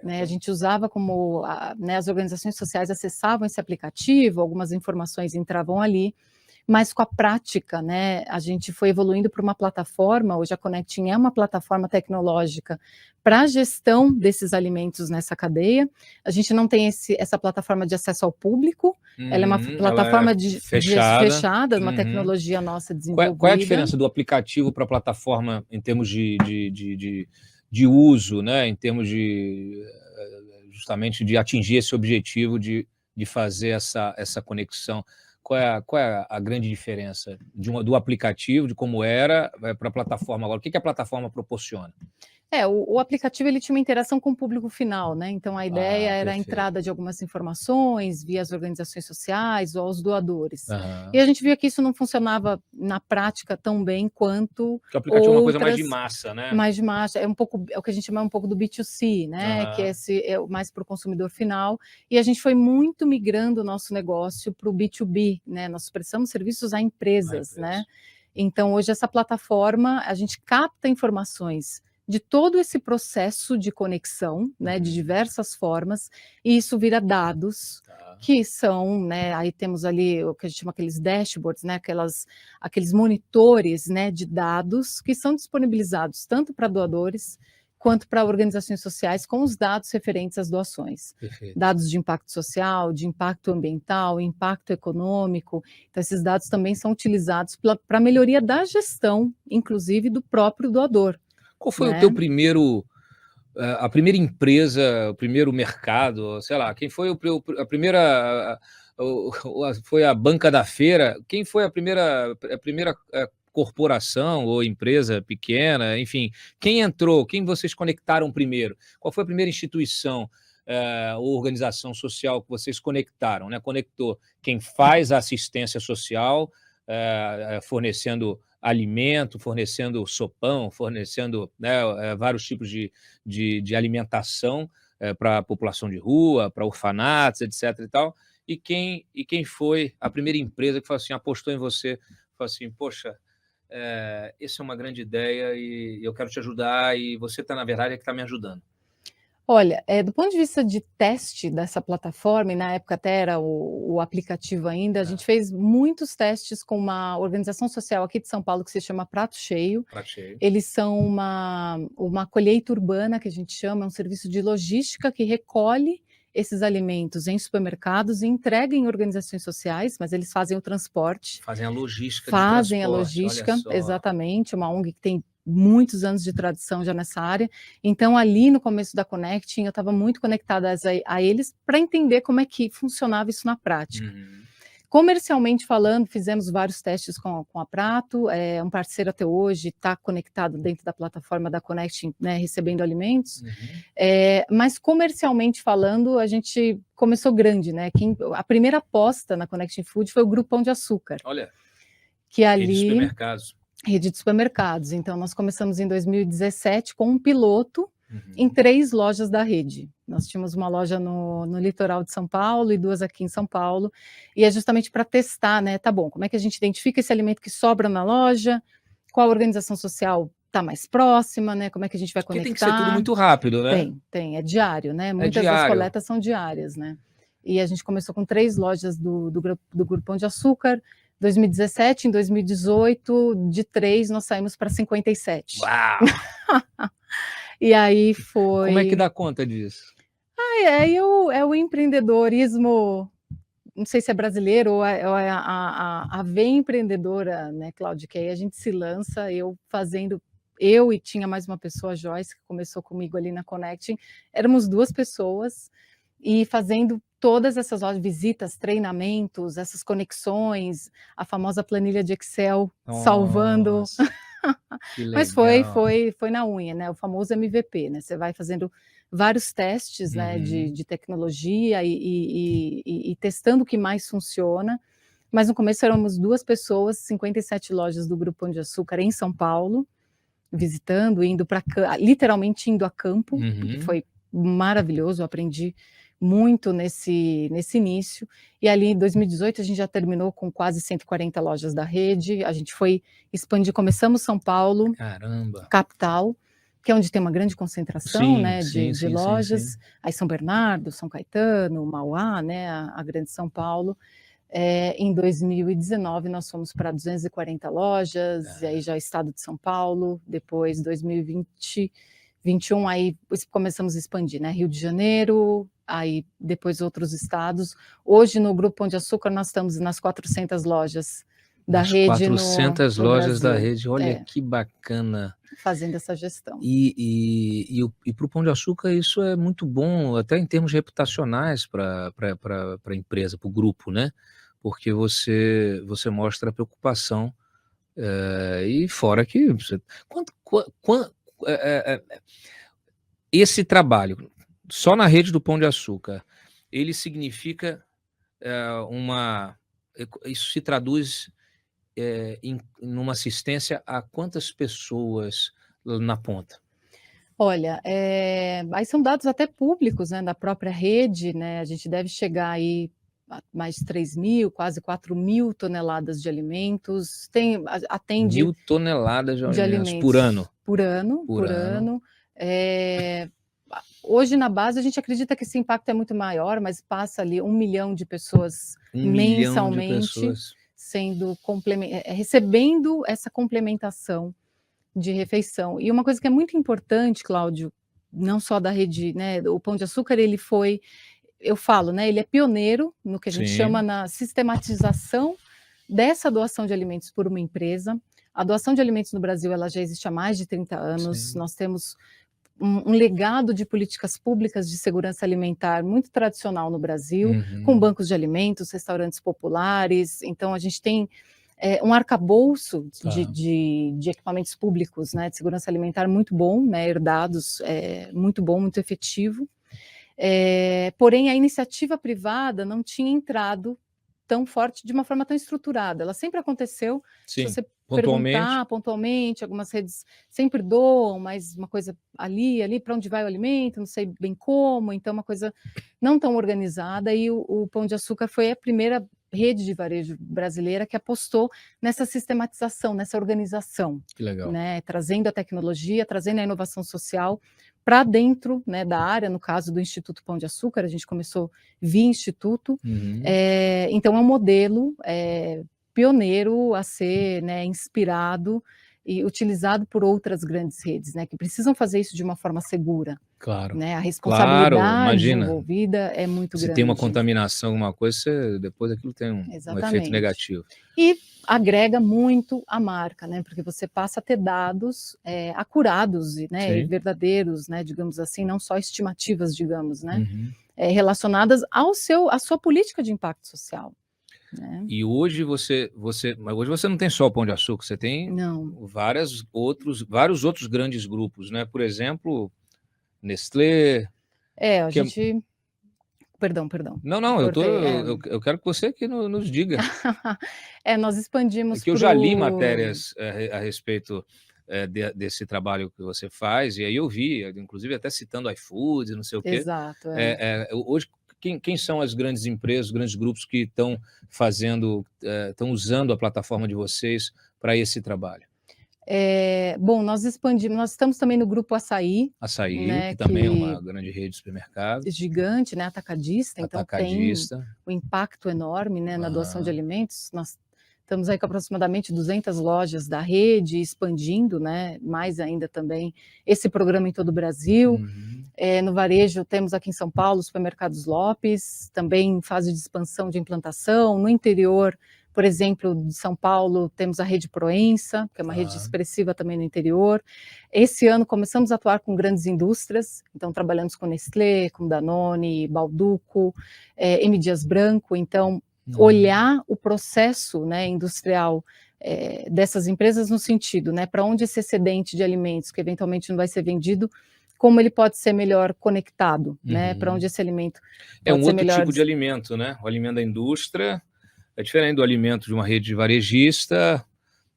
Né, a gente usava como, né, as organizações sociais acessavam esse aplicativo, algumas informações entravam ali, mas com a prática, né, a gente foi evoluindo para uma plataforma. Hoje a Connecting é uma plataforma tecnológica para a gestão desses alimentos nessa cadeia. A gente não tem essa plataforma de acesso ao público, ela é uma plataforma fechada, uma tecnologia nossa desenvolvida. Qual é a diferença do aplicativo para a plataforma em termos de uso, né, em termos justamente de atingir esse objetivo de fazer essa conexão? Qual é a grande diferença do aplicativo, de como era, para a plataforma agora? O que a plataforma proporciona? O aplicativo ele tinha uma interação com o público final, né? Então a ideia era a entrada de algumas informações via as organizações sociais ou aos doadores. E a gente via que isso não funcionava na prática tão bem quanto porque o aplicativo é uma coisa mais de massa, né? Mais de massa, é o que a gente chama um pouco do B2C, né? Que é mais para o consumidor final. E a gente foi muito migrando o nosso negócio para o B2B, né? Nós prestamos serviços a empresas, né? Então hoje essa plataforma, a gente capta informações de todo esse processo de conexão, né, de diversas formas, e isso vira dados que são, né, aí temos ali o que a gente chama aqueles dashboards, né, aqueles monitores, né, de dados que são disponibilizados tanto para doadores quanto para organizações sociais com os dados referentes às doações. Perfeito. Dados de impacto social, de impacto ambiental, impacto econômico. Então, esses dados também são utilizados para a melhoria da gestão, inclusive do próprio doador. Qual foi né? o teu primeiro, a primeira empresa, o primeiro mercado, sei lá, quem foi a primeira, foi a banca da feira, quem foi a primeira corporação ou empresa pequena, enfim, quem entrou, quem vocês conectaram primeiro? Qual foi a primeira instituição ou organização social que vocês conectaram, né? Conectou quem faz a assistência social, fornecendo alimento, fornecendo sopão, fornecendo, né, vários tipos de alimentação para a população de rua, para orfanatos, etc. e tal. E quem foi a primeira empresa que falou assim, apostou em você, falou assim, poxa, essa é uma grande ideia e eu quero te ajudar e você está, na verdade, que está me ajudando. Olha, do ponto de vista de teste dessa plataforma, e na época até era o aplicativo ainda, a gente fez muitos testes com uma organização social aqui de São Paulo que se chama Prato Cheio. Prato Cheio. Eles são uma colheita urbana, que a gente chama, é um serviço de logística que recolhe esses alimentos em supermercados e entrega em organizações sociais, mas eles fazem o transporte. Fazem a logística. Fazem a logística, exatamente, uma ONG que tem muitos anos de tradição já nessa área. Então, ali no começo da Connecting, eu estava muito conectada a eles para entender como é que funcionava isso na prática. Uhum. Comercialmente falando, fizemos vários testes com a Prato, é um parceiro até hoje, está conectado dentro da plataforma da Connecting, né, recebendo alimentos, mas comercialmente falando, a gente começou grande, né? A primeira aposta na Connecting Food foi o Grupo Pão de Açúcar. Olha, que ali, rede de supermercados. Rede de supermercados. Então, nós começamos em 2017 com um piloto em 3 lojas da rede. Nós tínhamos uma loja no litoral de São Paulo e 2 aqui em São Paulo, e é justamente para testar, né? Tá bom, como é que a gente identifica esse alimento que sobra na loja, qual organização social está mais próxima, né? Como é que a gente vai conectar? Porque tem que ser tudo muito rápido, né? Tem, é diário, né? Muitas das coletas são diárias, né? E a gente começou com 3 lojas do Grupo Pão de Açúcar. 2017, em 2018, de 3 nós saímos para 57. Uau! E aí foi... Como é que dá conta disso? É o empreendedorismo, não sei se é brasileiro ou a veia empreendedora, né, Cláudia, que aí a gente se lança, eu e tinha mais uma pessoa, a Joyce, que começou comigo ali na Connecting, éramos 2 pessoas, e fazendo todas essas lojas, visitas, treinamentos, essas conexões, a famosa planilha de Excel, salvando. Mas foi na unha, né? O famoso MVP, né? Você vai fazendo vários testes, né, de tecnologia e testando o que mais funciona. Mas no começo éramos 2 pessoas, 57 lojas do Grupo Pão de Açúcar em São Paulo, visitando, literalmente indo a campo, que foi maravilhoso, eu aprendi muito nesse início, e ali em 2018 a gente já terminou com quase 140 lojas da rede, a gente foi expandir, começamos São Paulo, caramba, capital, que é onde tem uma grande concentração, né, de lojas, sim. Aí São Bernardo, São Caetano, Mauá, né, a grande São Paulo. Em 2019 nós fomos para 240 lojas, e aí já estado de São Paulo, depois 2021 aí começamos a expandir, né, Rio de Janeiro, aí depois outros estados. Hoje no Grupo Pão de Açúcar nós estamos nas 400 lojas da rede 400 no lojas Brasil. da rede, olha que bacana. Fazendo essa gestão. E para o Pão de Açúcar isso é muito bom, até em termos reputacionais para a empresa, para o grupo, né? Porque você mostra a preocupação, e fora que... esse trabalho, só na rede do Pão de Açúcar, ele significa isso se traduz em uma assistência a quantas pessoas na ponta? Olha, aí são dados até públicos, né, da própria rede, né, a gente deve chegar aí a mais de 3.000, quase 4.000 toneladas de alimentos, atende... 1.000 toneladas de alimentos por ano? Por ano. hoje na base a gente acredita que esse impacto é muito maior, mas passa ali 1 milhão de pessoas 1 milhão de mensalmente pessoas. sendo recebendo essa complementação de refeição. E uma coisa que é muito importante, Cláudio, não só da rede, né, o Pão de Açúcar, ele foi, eu falo, né, ele é pioneiro no que a gente Sim. chama na sistematização dessa doação de alimentos por uma empresa. A doação de alimentos no Brasil, ela já existe há mais de 30 anos. Sim. Nós temos um legado de políticas públicas de segurança alimentar muito tradicional no Brasil, com bancos de alimentos, restaurantes populares. Então, a gente tem um arcabouço de equipamentos públicos, né, de segurança alimentar muito bom, né, herdados, muito bom, muito efetivo. Porém, a iniciativa privada não tinha entrado tão forte, de uma forma tão estruturada. Ela sempre aconteceu. Sim. Se você Pontualmente. perguntar pontualmente, algumas redes sempre doam, mas uma coisa ali, para onde vai o alimento, não sei bem como, então uma coisa não tão organizada, e o Pão de Açúcar foi a primeira rede de varejo brasileira que apostou nessa sistematização, nessa organização. Que legal. Né, trazendo a tecnologia, trazendo a inovação social para dentro, né, da área, no caso do Instituto Pão de Açúcar, a gente começou via Instituto, então é um modelo pioneiro a ser, né, inspirado e utilizado por outras grandes redes, né, que precisam fazer isso de uma forma segura. Claro. Né, a responsabilidade imagina. envolvida é muito grande. Se tem uma contaminação, alguma coisa, depois aquilo tem um efeito negativo. E agrega muito a marca, né, porque você passa a ter dados acurados, né, e verdadeiros, né, digamos assim, não só estimativas, digamos, né, relacionadas à sua política de impacto social. Né? E hoje mas hoje você não tem só o Pão de Açúcar, você tem vários outros grandes grupos, né? Por exemplo, Nestlé. A gente... Perdão. Não, eu quero que você aqui nos diga. Nós expandimos. Porque eu já li matérias a respeito desse trabalho que você faz, e aí eu vi, inclusive até citando iFood, não sei o quê. Exato. Hoje, quem são as grandes empresas, os grandes grupos que estão estão usando a plataforma de vocês para esse trabalho? Bom, nós expandimos, nós estamos também no grupo Açaí. Açaí, né, que também é uma grande rede de supermercados. Gigante, né, atacadista, então tem um impacto enorme, né, na doação de alimentos. Nós estamos aí com aproximadamente 200 lojas da rede, expandindo, né, mais ainda também esse programa em todo o Brasil. No varejo temos aqui em São Paulo, Supermercados Lopes, também em fase de expansão de implantação. No interior, por exemplo, de São Paulo, temos a Rede Proença, que é uma rede expressiva também no interior. Esse ano começamos a atuar com grandes indústrias, então trabalhamos com Nestlé, com Danone, Balduco, M. Dias Branco, então olhar o processo, né, industrial dessas empresas no sentido, né, para onde esse excedente de alimentos, que eventualmente não vai ser vendido, como ele pode ser melhor conectado, né, para onde esse alimento pode ser melhor... tipo de alimento, né? O alimento da indústria é diferente do alimento de uma rede varejista,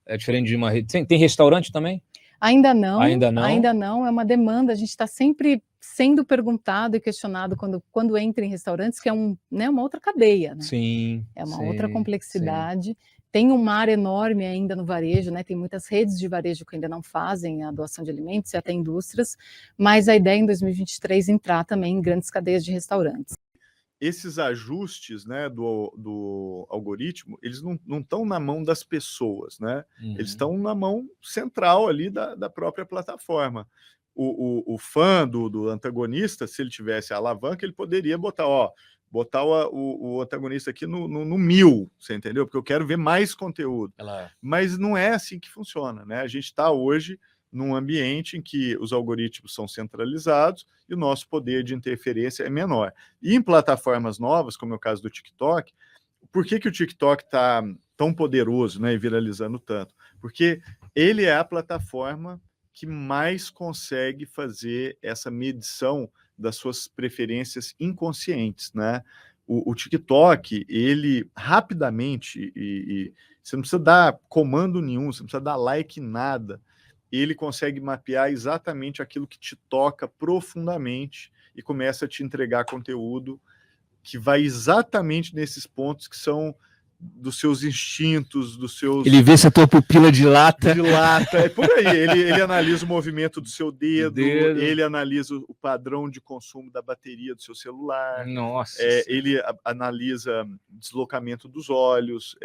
é diferente de uma rede... Tem restaurante também? Ainda não, é uma demanda, a gente está sempre sendo perguntado e questionado quando entra em restaurantes, que é uma outra cadeia, né? Sim. É uma outra complexidade. Tem um mar enorme ainda no varejo, né? Tem muitas redes de varejo que ainda não fazem a doação de alimentos e até indústrias, mas a ideia em 2023 é entrar também em grandes cadeias de restaurantes. Esses ajustes, né, do algoritmo, eles não estão na mão das pessoas, né? Eles estão na mão central ali da própria plataforma. O fã do antagonista, se ele tivesse a alavanca, ele poderia botar o antagonista aqui no 1000, você entendeu? Porque eu quero ver mais conteúdo. Mas não é assim que funciona, né? A gente está hoje num ambiente em que os algoritmos são centralizados e o nosso poder de interferência é menor. E em plataformas novas, como é o caso do TikTok, por que o TikTok está tão poderoso, né, e viralizando tanto? Porque ele é a plataforma que mais consegue fazer essa medição das suas preferências inconscientes, né? O TikTok, ele rapidamente, e você não precisa dar comando nenhum, você não precisa dar like em nada, ele consegue mapear exatamente aquilo que te toca profundamente e começa a te entregar conteúdo que vai exatamente nesses pontos que são dos seus instintos, dos seus... Ele vê se a tua pupila dilata. Dilata, é por aí. Ele analisa o movimento do seu dedo, ele analisa o padrão de consumo da bateria do seu celular. Nossa. Ele analisa deslocamento dos olhos.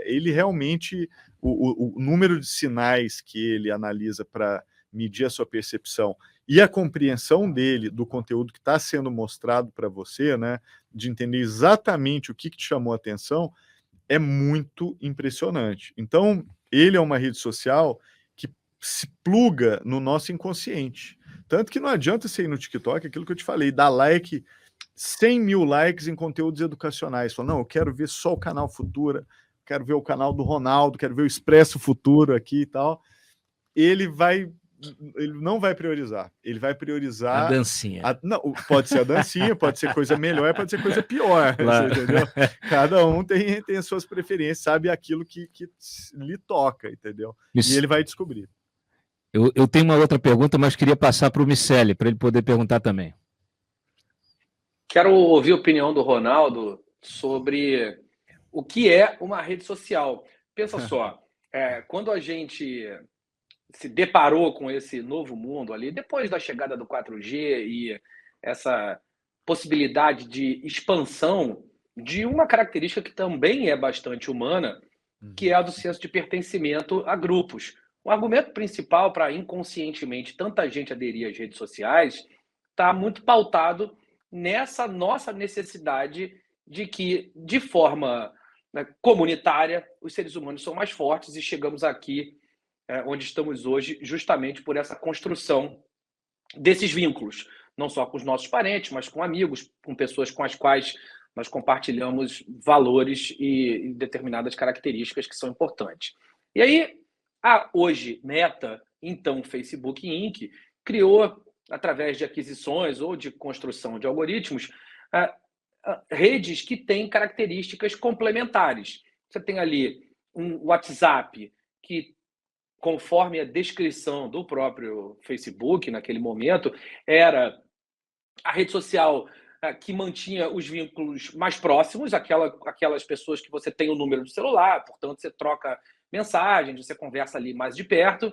Ele realmente... O número de sinais que ele analisa para medir a sua percepção e a compreensão dele do conteúdo que está sendo mostrado para você, né, de entender exatamente o que te chamou a atenção, é muito impressionante. Então, ele é uma rede social que se pluga no nosso inconsciente. Tanto que não adianta você ir no TikTok, aquilo que eu te falei, dar like, 100 mil likes em conteúdos educacionais. Fala, não, eu quero ver só o canal Futura, quero ver o canal do Ronaldo, quero ver o Expresso Futuro aqui e tal. Ele não vai priorizar. Ele vai priorizar... A dancinha. Não, pode ser a dancinha, pode ser coisa melhor, pode ser coisa pior. Claro. Você entendeu? Cada um tem as suas preferências, sabe aquilo que lhe toca, entendeu? Isso. E ele vai descobrir. Eu tenho uma outra pergunta, mas queria passar para o Miceli, para ele poder perguntar também. Quero ouvir a opinião do Ronaldo sobre o que é uma rede social. Pensa só, quando a gente se deparou com esse novo mundo ali, depois da chegada do 4G e essa possibilidade de expansão de uma característica que também é bastante humana, que é a do senso de pertencimento a grupos. O argumento principal para inconscientemente tanta gente aderir às redes sociais está muito pautado nessa nossa necessidade de que, de forma comunitária, os seres humanos são mais fortes e chegamos aqui onde estamos hoje, justamente por essa construção desses vínculos, não só com os nossos parentes, mas com amigos, com pessoas com as quais nós compartilhamos valores e determinadas características que são importantes. E aí, hoje, Meta, então Facebook Inc., criou, através de aquisições ou de construção de algoritmos, redes que têm características complementares. Você tem ali um WhatsApp que, conforme a descrição do próprio Facebook naquele momento, era a rede social que mantinha os vínculos mais próximos, aquelas pessoas que você tem o número do celular, portanto, você troca mensagens, você conversa ali mais de perto.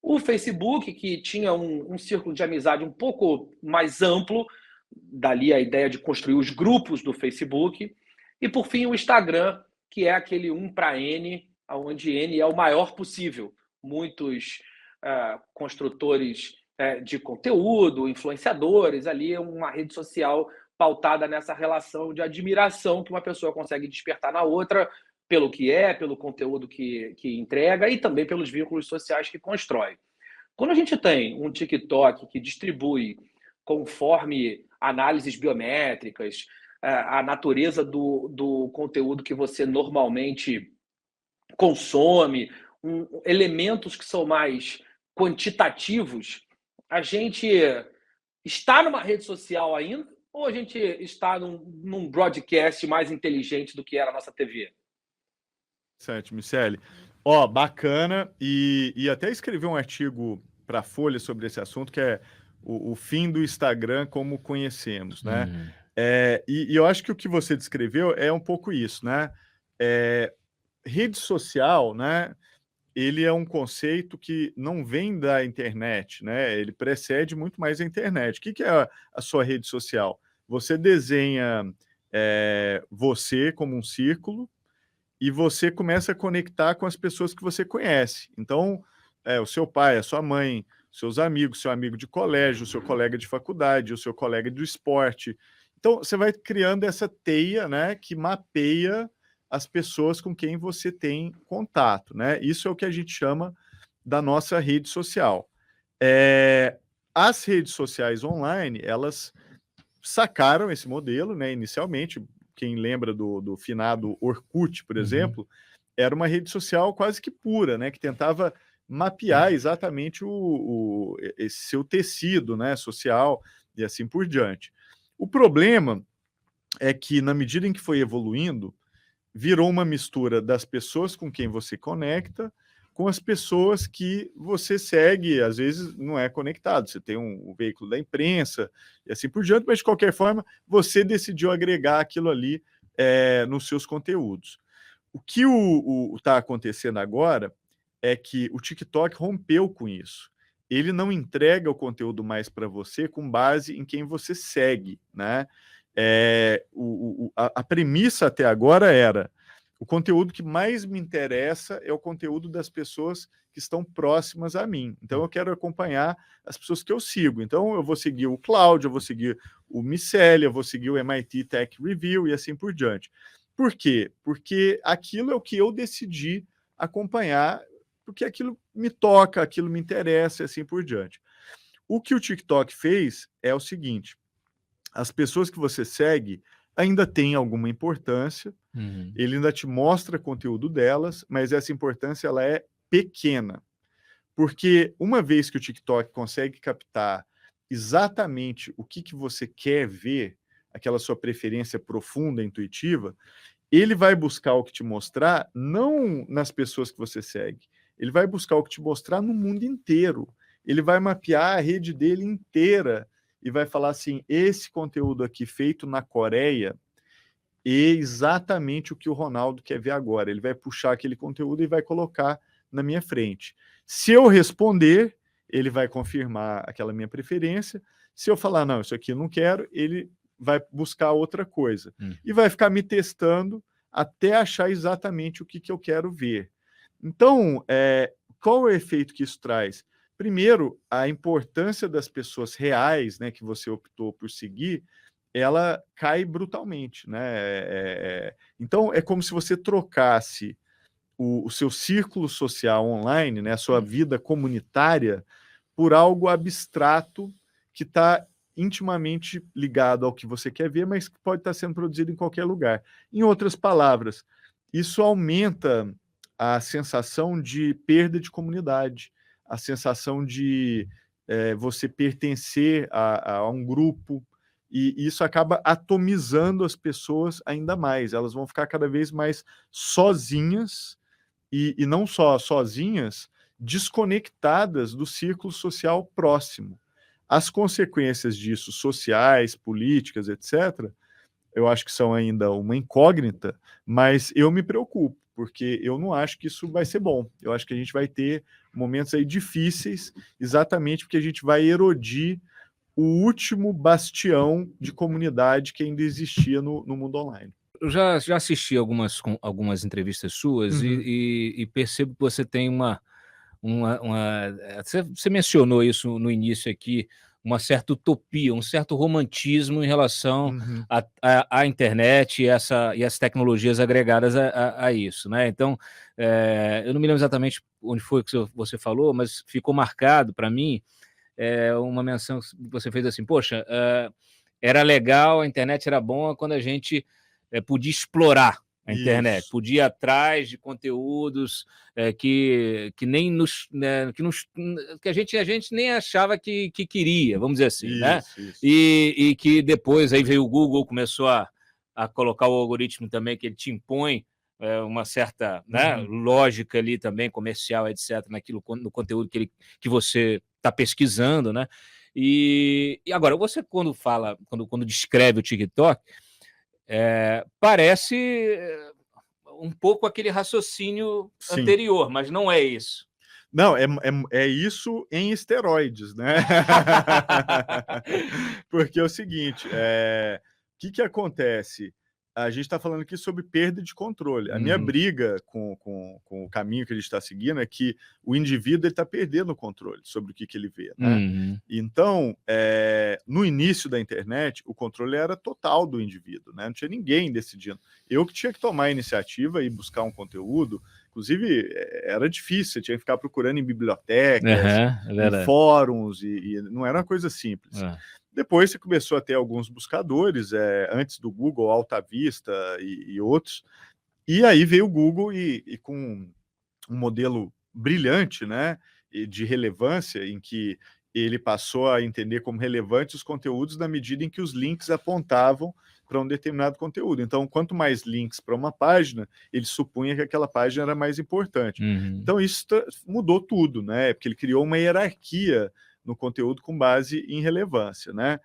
O Facebook, que tinha um círculo de amizade um pouco mais amplo, dali a ideia de construir os grupos do Facebook. E, por fim, o Instagram, que é aquele 1 para N, onde N é o maior possível. Muitos construtores de conteúdo, influenciadores, ali é uma rede social pautada nessa relação de admiração que uma pessoa consegue despertar na outra, pelo que é, pelo conteúdo que entrega e também pelos vínculos sociais que constrói. Quando a gente tem um TikTok que distribui, conforme análises biométricas, a natureza do conteúdo que você normalmente consome, elementos que são mais quantitativos, a gente está numa rede social ainda ou a gente está num broadcast mais inteligente do que era a nossa TV? Certo, Miceli. Bacana. E até escrevi um artigo para a Folha sobre esse assunto, que é o fim do Instagram como conhecemos, né? E eu acho que o que você descreveu é um pouco isso, né? Rede social, né? Ele é um conceito que não vem da internet, né? Ele precede muito mais a internet. O que é a sua rede social? Você desenha você como um círculo e você começa a conectar com as pessoas que você conhece. Então, o seu pai, a sua mãe, seus amigos, seu amigo de colégio, o seu colega de faculdade, o seu colega do esporte. Então, você vai criando essa teia, né, que mapeia as pessoas com quem você tem contato, né? Isso é o que a gente chama da nossa rede social. As redes sociais online, elas sacaram esse modelo, né? Inicialmente, quem lembra do finado Orkut, por exemplo, era uma rede social quase que pura, né? Que tentava mapear exatamente esse seu tecido, né, social e assim por diante. O problema é que, na medida em que foi evoluindo, virou uma mistura das pessoas com quem você conecta com as pessoas que você segue, às vezes não é conectado, você tem um veículo da imprensa e assim por diante, mas de qualquer forma você decidiu agregar aquilo ali nos seus conteúdos. O que está acontecendo agora é que o TikTok rompeu com isso. Ele não entrega o conteúdo mais para você com base em quem você segue, né? A premissa até agora era: o conteúdo que mais me interessa é o conteúdo das pessoas que estão próximas a mim. Então, eu quero acompanhar as pessoas que eu sigo. Então, eu vou seguir o Cláudio, eu vou seguir o Miceli, eu vou seguir o MIT Tech Review e assim por diante. Por quê? Porque aquilo é o que eu decidi acompanhar, porque aquilo me toca, aquilo me interessa e assim por diante. O que o TikTok fez é o seguinte: as pessoas que você segue ainda têm alguma importância, ele ainda te mostra conteúdo delas, mas essa importância ela é pequena. Porque uma vez que o TikTok consegue captar exatamente o que você quer ver, aquela sua preferência profunda, intuitiva, ele vai buscar o que te mostrar não nas pessoas que você segue, ele vai buscar o que te mostrar no mundo inteiro. Ele vai mapear a rede dele inteira e vai falar assim: esse conteúdo aqui feito na Coreia é exatamente o que o Ronaldo quer ver agora. Ele vai puxar aquele conteúdo e vai colocar na minha frente. Se eu responder, ele vai confirmar aquela minha preferência. Se eu falar, não, isso aqui eu não quero, ele vai buscar outra coisa. E vai ficar me testando até achar exatamente o que eu quero ver. Então, qual é o efeito que isso traz? Primeiro, a importância das pessoas reais, né, que você optou por seguir, ela cai brutalmente, né? Então, é como se você trocasse o seu círculo social online, né, a sua vida comunitária, por algo abstrato que está intimamente ligado ao que você quer ver, mas que pode estar sendo produzido em qualquer lugar. Em outras palavras, isso aumenta a sensação de perda de comunidade, a sensação de você pertencer a um grupo, e isso acaba atomizando as pessoas ainda mais. Elas vão ficar cada vez mais sozinhas, e não só sozinhas, desconectadas do círculo social próximo. As consequências disso, sociais, políticas, etc., eu acho que são ainda uma incógnita, mas eu me preocupo, porque eu não acho que isso vai ser bom. Eu acho que a gente vai ter momentos aí difíceis, exatamente porque a gente vai erodir o último bastião de comunidade que ainda existia no mundo online. Eu já assisti algumas entrevistas suas e percebo que você tem você mencionou isso no início aqui, uma certa utopia, um certo romantismo em relação à internet e as tecnologias agregadas a isso, né? Então, eu não me lembro exatamente onde foi que você falou, mas ficou marcado para mim uma menção que você fez assim: poxa, era legal, a internet era boa quando a gente podia explorar a internet, isso, podia ir atrás de conteúdos que nem nos, né, que a gente nem achava que queria, vamos dizer assim, isso, né? Isso. E que depois aí veio o Google, começou a colocar o algoritmo também, que ele te impõe uma certa, né, lógica ali também, comercial, etc., no conteúdo que você está pesquisando, né? E agora, você quando descreve o TikTok, parece um pouco aquele raciocínio anterior, mas não é isso. Não, é isso em esteroides, né? Porque é o seguinte, o que acontece? A gente está falando aqui sobre perda de controle. A minha briga com o caminho que a gente está seguindo é que o indivíduo está perdendo o controle sobre o que ele vê, né? Então, no início da internet, o controle era total do indivíduo, né? Não tinha ninguém decidindo. Eu que tinha que tomar a iniciativa e buscar um conteúdo. Inclusive, era difícil, você tinha que ficar procurando em bibliotecas, em fóruns, e não era uma coisa simples. Depois você começou a ter alguns buscadores, antes do Google, Alta Vista e outros, e aí veio o Google e com um modelo brilhante, né, de relevância, em que ele passou a entender como relevantes os conteúdos na medida em que os links apontavam para um determinado conteúdo. Então, quanto mais links para uma página, ele supunha que aquela página era mais importante. Então, isso mudou tudo, né, porque ele criou uma hierarquia no conteúdo com base em relevância, né?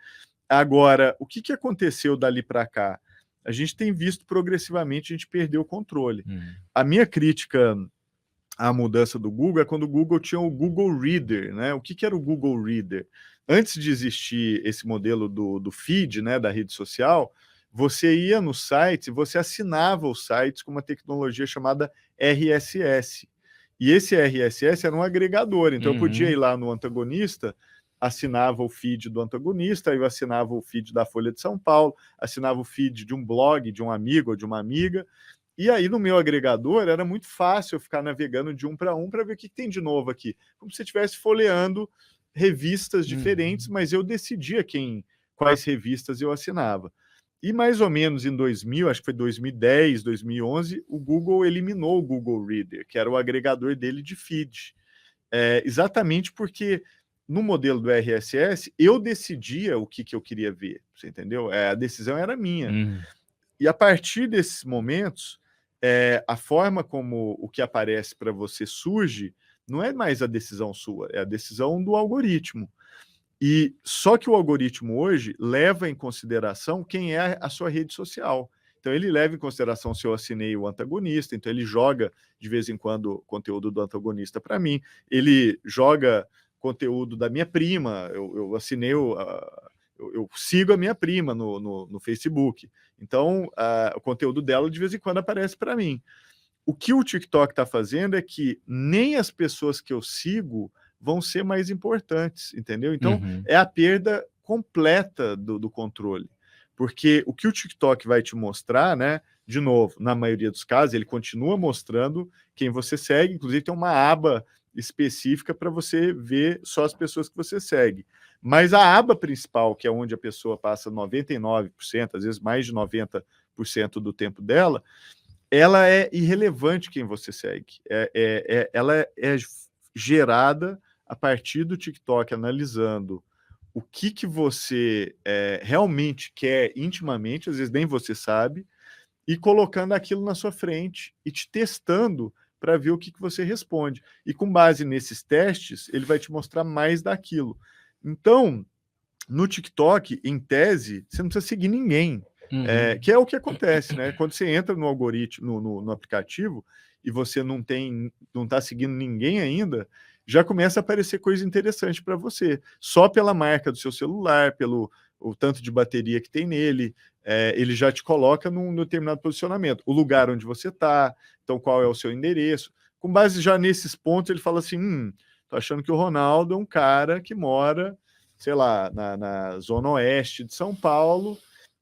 Agora, o que aconteceu dali para cá? a gente tem visto progressivamente a gente perder o controle. A minha crítica à mudança do Google é quando o Google tinha o Google Reader, né? O que era o Google Reader? Antes de existir esse modelo do feed, né, da rede social, você ia no site, você assinava os sites com uma tecnologia chamada RSS. E esse RSS era um agregador, então eu podia ir lá no Antagonista, assinava o feed do Antagonista, eu assinava o feed da Folha de São Paulo, assinava o feed de um blog, de um amigo ou de uma amiga, e aí no meu agregador era muito fácil eu ficar navegando de um para ver o que tem de novo aqui, como se você estivesse folheando revistas diferentes, mas eu decidia quais revistas eu assinava. E mais ou menos em 2000, acho que foi 2010, 2011, o Google eliminou o Google Reader, que era o agregador dele de feed, exatamente porque no modelo do RSS, eu decidia o que eu queria ver, você entendeu? A decisão era minha. E a partir desses momentos, a forma como o que aparece para você surge, não é mais a decisão sua, é a decisão do algoritmo. E só que o algoritmo hoje leva em consideração quem é a sua rede social. Então ele leva em consideração se eu assinei o Antagonista, então ele joga de vez em quando conteúdo do Antagonista para mim, ele joga conteúdo da minha prima, eu assinei, eu sigo a minha prima no Facebook, então o conteúdo dela de vez em quando aparece para mim. O que o TikTok está fazendo é que nem as pessoas que eu sigo vão ser mais importantes, entendeu? Então é a perda completa do controle, porque o que o TikTok vai te mostrar, né, de novo, na maioria dos casos, ele continua mostrando quem você segue, inclusive tem uma aba específica para você ver só as pessoas que você segue. Mas a aba principal, que é onde a pessoa passa 99%, às vezes mais de 90% do tempo dela, ela é irrelevante quem você segue. Ela é gerada a partir do TikTok, analisando o que você realmente quer intimamente, às vezes nem você sabe, e colocando aquilo na sua frente e te testando para ver o que você responde. E com base nesses testes, ele vai te mostrar mais daquilo. Então, no TikTok, em tese, você não precisa seguir ninguém, que é o que acontece, né? Quando você entra no algoritmo, no aplicativo, e você não está seguindo ninguém ainda, já começa a aparecer coisa interessante para você. Só pela marca do seu celular, pelo o tanto de bateria que tem nele, ele já te coloca num determinado posicionamento. O lugar onde você está, então qual é o seu endereço. Com base já nesses pontos, ele fala assim, tô achando que o Ronaldo é um cara que mora, sei lá, na zona oeste de São Paulo,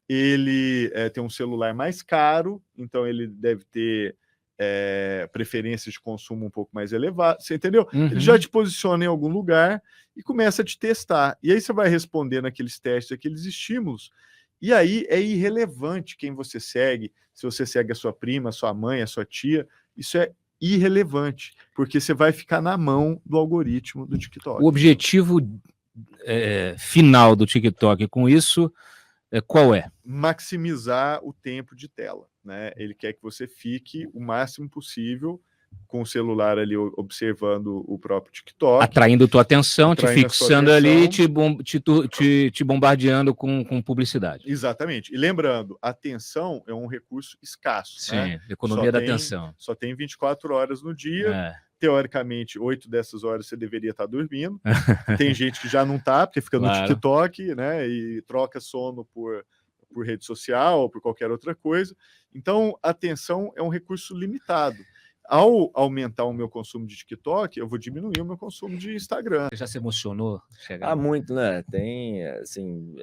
ele tem um celular mais caro, então ele deve ter preferências de consumo um pouco mais elevadas, você entendeu? Ele já te posiciona em algum lugar e começa a te testar. E aí você vai responder naqueles testes, aqueles estímulos, e aí é irrelevante quem você segue, se você segue a sua prima, a sua mãe, a sua tia, isso é irrelevante, porque você vai ficar na mão do algoritmo do TikTok. O objetivo final do TikTok com isso, qual é? Maximizar o tempo de tela, né? Ele quer que você fique o máximo possível com o celular ali observando o próprio TikTok. Atraindo tua atenção, te fixando ali, te bombardeando com publicidade. Exatamente. E lembrando, a atenção é um recurso escasso. Sim, né? economia da atenção. Só tem 24 horas no dia. Teoricamente, 8 dessas horas você deveria estar dormindo. Tem gente que já não está, porque fica no TikTok, né? E troca sono por rede social ou por qualquer outra coisa. Então, a atenção é um recurso limitado. Ao aumentar o meu consumo de TikTok, eu vou diminuir o meu consumo de Instagram. Você já se emocionou? Muito, né? Tem, assim...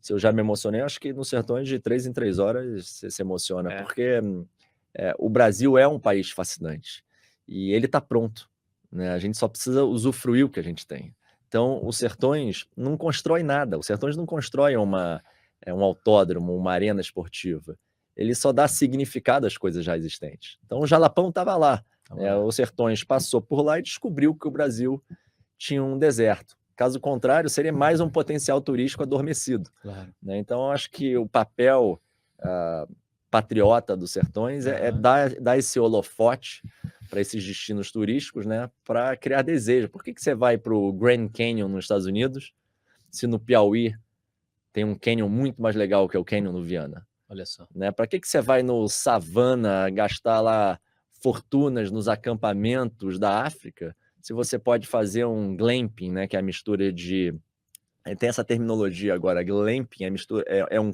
se eu já me emocionei, acho que nos Sertões de 3 em 3 horas você se emociona, porque o Brasil é um país fascinante. E ele está pronto, né? A gente só precisa usufruir o que a gente tem. Então, os Sertões não constrói nada. Os Sertões não constroem um autódromo, uma arena esportiva. Ele só dá significado às coisas já existentes. Então, o Jalapão estava lá. Os Sertões passou por lá e descobriu que o Brasil tinha um deserto. Caso contrário, seria mais um potencial turístico adormecido. Claro. Né? Então, acho que o papel patriota dos Sertões é dar esse holofote para esses destinos turísticos, né, para criar desejo. Por que você vai para o Grand Canyon nos Estados Unidos, se no Piauí tem um canyon muito mais legal que é o Canyon no Viana? Olha só. Né? Para que você vai no savana gastar lá fortunas nos acampamentos da África, se você pode fazer um glamping, né? Que é a mistura de... Tem essa terminologia agora, glamping é um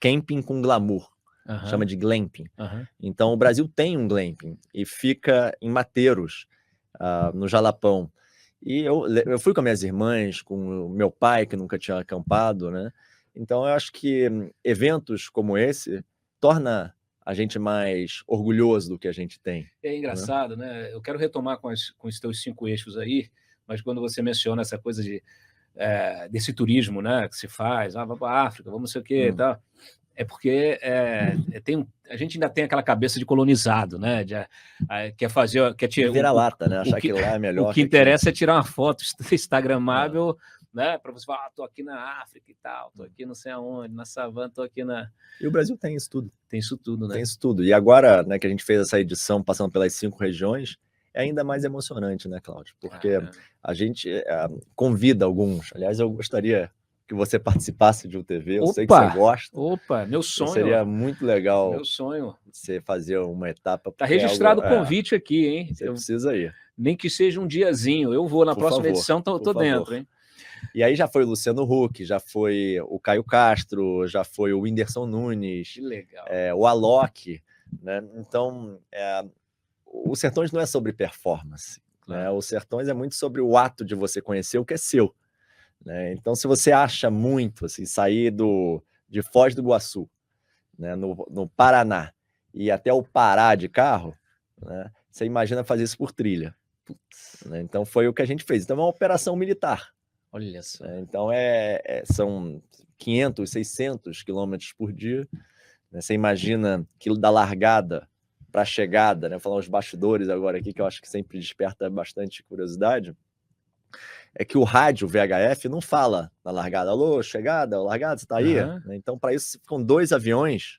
camping com glamour, chama de glamping. Então o Brasil tem um glamping e fica em Mateiros, no Jalapão. E eu fui com minhas irmãs, com o meu pai, que nunca tinha acampado, né? Então eu acho que eventos como esse torna a gente mais orgulhoso do que a gente tem. É engraçado, né? Eu quero retomar com os teus 5 eixos aí, mas quando você menciona essa coisa desse turismo, né, que se faz, vamos para a África, vamos não sei o quê, tal, é porque a gente ainda tem aquela cabeça de colonizado, né? Quer tirar vira-lata, né? Achar que lá é melhor. O que interessa é tirar uma foto instagramável, né? Para você falar, tô aqui na África e tal, tô aqui não sei aonde, na savana, tô aqui na... E o Brasil tem isso tudo. Tem isso tudo, né? Tem isso tudo. E agora, né, que a gente fez essa edição passando pelas 5 regiões, é ainda mais emocionante, né, Cláudio? Porque a gente convida alguns. Aliás, eu gostaria que você participasse de UTV, eu sei que você gosta. Opa, meu sonho. Seria muito legal. Meu sonho. Você fazer uma etapa. Tá registrado o convite aqui, hein? Você precisa ir. Nem que seja um diazinho. Eu vou na próxima edição, tô dentro, hein? E aí já foi o Luciano Huck, já foi o Caio Castro, já foi o Whindersson Nunes. Que legal. O Alok, né? Então, o Sertões não é sobre performance. Claro. Né? O Sertões é muito sobre o ato de você conhecer o que é seu. Né? Então, se você acha muito, assim, sair de Foz do Iguaçu, né, no Paraná, e até o Pará de carro, né, você imagina fazer isso por trilha. Né? Então, foi o que a gente fez. Então, é uma operação militar. Olha só. Então, são 500, 600 quilômetros por dia. Né? Você imagina que da largada para a chegada, né? Vou falar os bastidores agora aqui, que eu acho que sempre desperta bastante curiosidade, é que o rádio VHF não fala na largada, alô, chegada, largada, você está aí? Então, para isso, ficam 2 aviões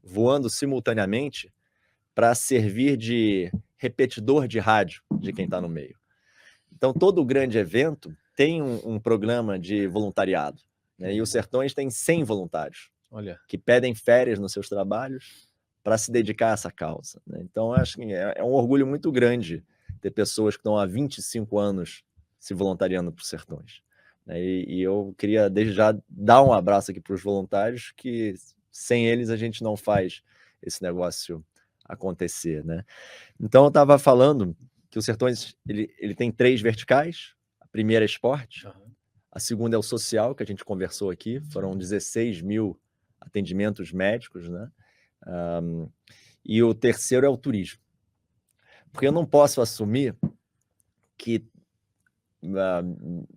voando simultaneamente para servir de repetidor de rádio de quem está no meio. Então, todo grande evento tem um programa de voluntariado. Né? E o Sertões tem 100 voluntários que pedem férias nos seus trabalhos para se dedicar a essa causa. Né? Então, eu acho que é um orgulho muito grande ter pessoas que estão há 25 anos se voluntariando para os Sertões. E eu queria, desde já, dar um abraço aqui para os voluntários, que sem eles a gente não faz esse negócio acontecer. Né? Então, eu estava falando que o Sertões ele tem 3 verticais. A primeira é esporte, a segunda é o social, que a gente conversou aqui, foram 16 mil atendimentos médicos, né? E o terceiro é o turismo. Porque eu não posso assumir que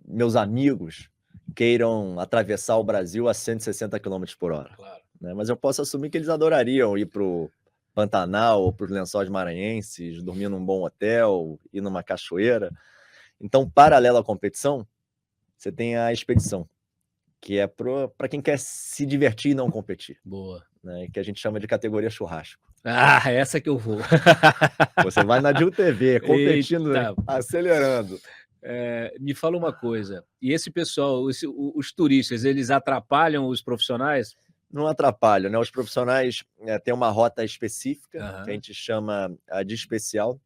meus amigos queiram atravessar o Brasil a 160 km por hora. Claro. Né? Mas eu posso assumir que eles adorariam ir para o Pantanal ou para os Lençóis Maranhenses, dormir num bom hotel, ir numa cachoeira. Então, paralelo à competição, você tem a expedição, que é para quem quer se divertir e não competir. Boa. Né? Que a gente chama de categoria churrasco. Essa que eu vou. Você vai na DIL-TV, competindo, acelerando. Me fala uma coisa, e esse pessoal, os turistas, eles atrapalham os profissionais? Não atrapalham, né? Os profissionais têm uma rota específica, que a gente chama de especial,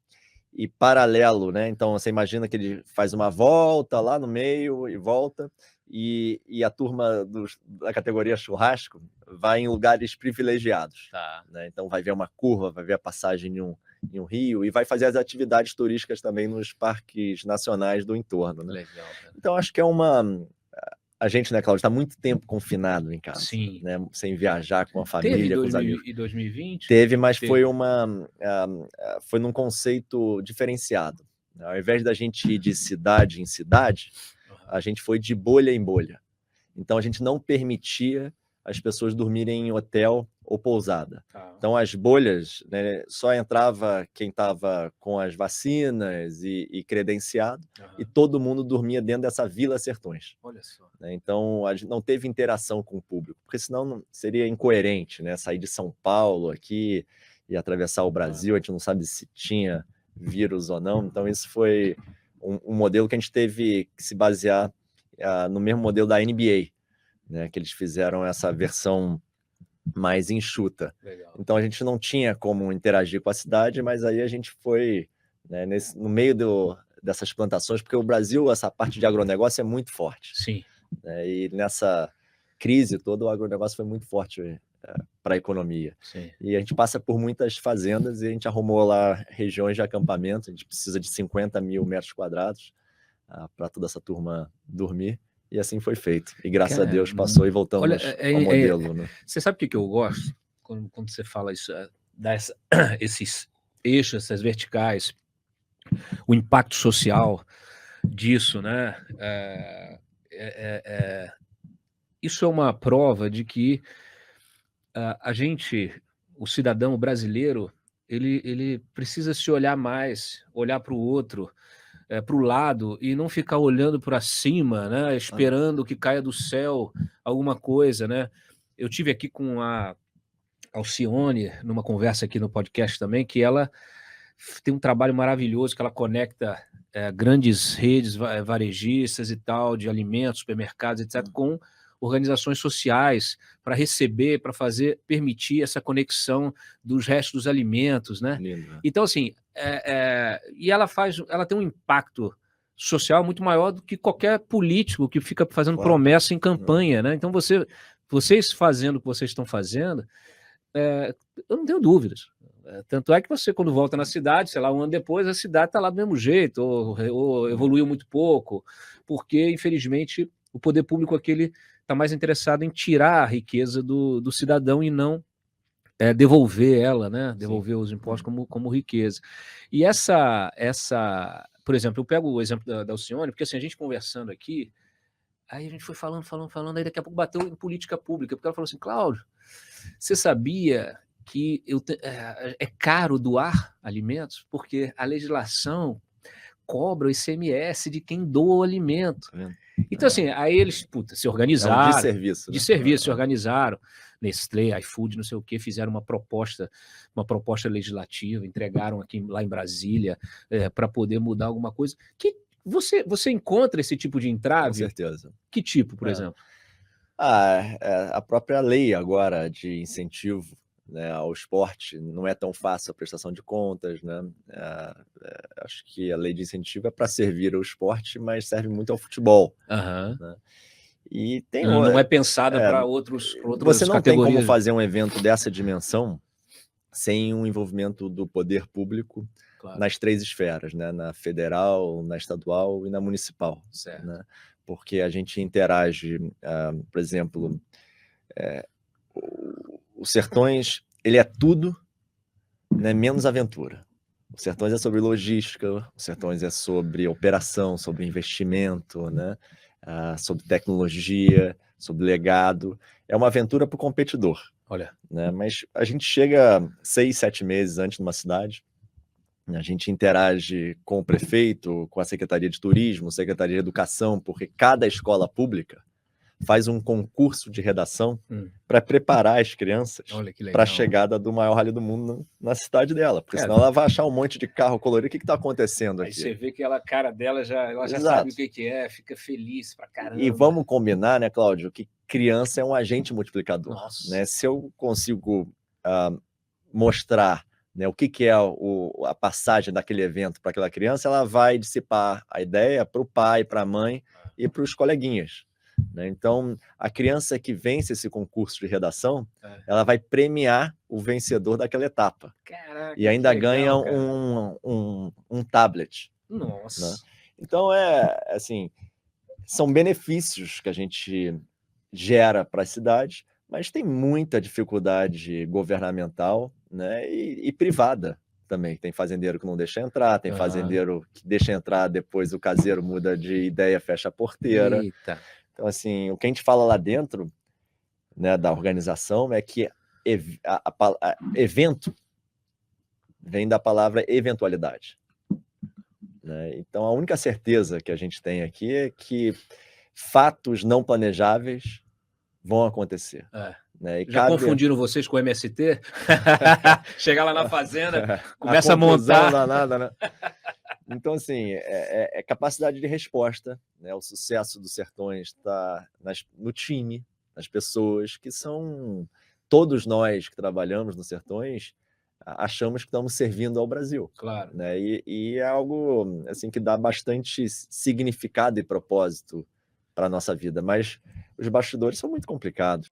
e paralelo, né? Então, você imagina que ele faz uma volta lá no meio e volta, e a turma da categoria churrasco vai em lugares privilegiados. Né? Então, vai ver uma curva, vai ver a passagem em um rio, e vai fazer as atividades turísticas também nos parques nacionais do entorno. Né? Legal, cara. Então, acho que a gente, né, Cláudio, está muito tempo confinado em casa. Sim. Né? Sem viajar com a família, com os amigos. E 2020? Teve, mas foi num conceito diferenciado. Ao invés da gente ir de cidade em cidade, a gente foi de bolha em bolha. Então, a gente não permitia as pessoas dormirem em hotel ou pousada. Então, as bolhas, né, só entrava quem estava com as vacinas e credenciado, e todo mundo dormia dentro dessa Vila Sertões. Olha só. Né? Então, a gente não teve interação com o público, porque senão não, seria incoerente, né? Sair de São Paulo aqui e atravessar o Brasil, a gente não sabe se tinha vírus ou não. Então, isso foi um modelo que a gente teve que se basear no mesmo modelo da NBA, né? Que eles fizeram essa versão mais enxuta. Legal. Então a gente não tinha como interagir com a cidade, mas aí a gente foi, né, no meio dessas plantações, porque o Brasil, essa parte de agronegócio é muito forte. Sim. Né, e nessa crise toda, o agronegócio foi muito forte para a economia. Sim. E a gente passa por muitas fazendas e a gente arrumou lá regiões de acampamento, a gente precisa de 50 mil metros quadrados para toda essa turma dormir, e assim foi feito. E graças a Deus passou e voltamos ao modelo. Né? Você sabe o que eu gosto? Quando você fala isso, dá esses eixos, essas verticais, o impacto social disso, né? Isso é uma prova de que a gente, o cidadão brasileiro, ele precisa se olhar mais, olhar para o outro, para o lado, e não ficar olhando para cima, né, esperando que caia do céu alguma coisa, né? Eu tive aqui com a Alcione, numa conversa aqui no podcast também, que ela tem um trabalho maravilhoso, que ela conecta grandes redes varejistas e tal, de alimentos, supermercados, etc., com organizações sociais, para receber, para permitir essa conexão dos restos dos alimentos, né? Lindo. Então, assim, e ela tem um impacto social muito maior do que qualquer político que fica fazendo promessa em campanha, né? Então, vocês fazendo o que vocês estão fazendo, eu não tenho dúvidas. Tanto é que você, quando volta na cidade, sei lá, um ano depois, a cidade está lá do mesmo jeito, ou evoluiu muito pouco, porque, infelizmente, o poder público aquele está mais interessado em tirar a riqueza do cidadão e não devolver ela, né? Devolver os impostos como riqueza. E por exemplo, eu pego o exemplo da Alcione, porque assim, a gente conversando aqui, aí a gente foi falando, aí daqui a pouco bateu em política pública, porque ela falou assim, Cláudio, você sabia que é caro doar alimentos? Porque a legislação cobra o ICMS de quem doa o alimento. Então, assim, aí eles se organizaram. De serviço. De serviço, se organizaram. Nestlé, iFood, não sei o quê, fizeram uma proposta legislativa, entregaram lá em Brasília para poder mudar alguma coisa. Que você encontra esse tipo de entrave? Com certeza. Que tipo, por exemplo? A própria lei agora de incentivo, né, ao esporte, não é tão fácil a prestação de contas, né? Acho que a lei de incentivo é para servir ao esporte, mas serve muito ao futebol. Né? E não é pensada para outras você não categorias. tem como fazer um evento dessa dimensão sem um envolvimento do poder público nas 3 esferas, né? Na federal, na estadual e na municipal. Certo. Né? Porque a gente interage, por exemplo, o Sertões, ele é tudo, né, menos aventura. O Sertões é sobre logística, o Sertões é sobre operação, sobre investimento, né, sobre tecnologia, sobre legado. É uma aventura para o competidor. Olha. Né, mas a gente chega 6, 7 meses antes numa cidade, a gente interage com o prefeito, com a Secretaria de Turismo, Secretaria de Educação, porque cada escola pública faz um concurso de redação para preparar as crianças para a chegada do maior rally do mundo na cidade dela, porque senão ela vai achar um monte de carro colorido. O que está acontecendo aqui? Aí você vê que a cara dela ela já sabe o que é, fica feliz pra caramba. E vamos combinar, né, Cláudio, que criança é um agente multiplicador. Né? Se eu consigo mostrar, né, o que é a passagem daquele evento para aquela criança, ela vai dissipar a ideia para o pai, para a mãe e para os coleguinhas. Né? Então, a criança que vence esse concurso de redação, ela vai premiar o vencedor daquela etapa. Caraca, e ainda ganha legal, um tablet. Nossa. Né? Então, assim, são benefícios que a gente gera para a cidade, mas tem muita dificuldade governamental, né, e privada também. Tem fazendeiro que não deixa entrar, tem fazendeiro que deixa entrar, depois o caseiro muda de ideia, fecha a porteira. Eita. Então, assim, o que a gente fala lá dentro, né, da organização é que evento vem da palavra eventualidade. Né? Então, a única certeza que a gente tem aqui é que fatos não planejáveis vão acontecer. Né? Já confundiram vocês com o MST? Chegar lá na fazenda, começa a montar. Danada, né? Então, assim, é capacidade de resposta, né? O sucesso dos Sertões está no time, nas pessoas que são todos nós que trabalhamos nos Sertões achamos que estamos servindo ao Brasil. Claro. Né? E é algo assim que dá bastante significado e propósito para a nossa vida, mas os bastidores são muito complicados.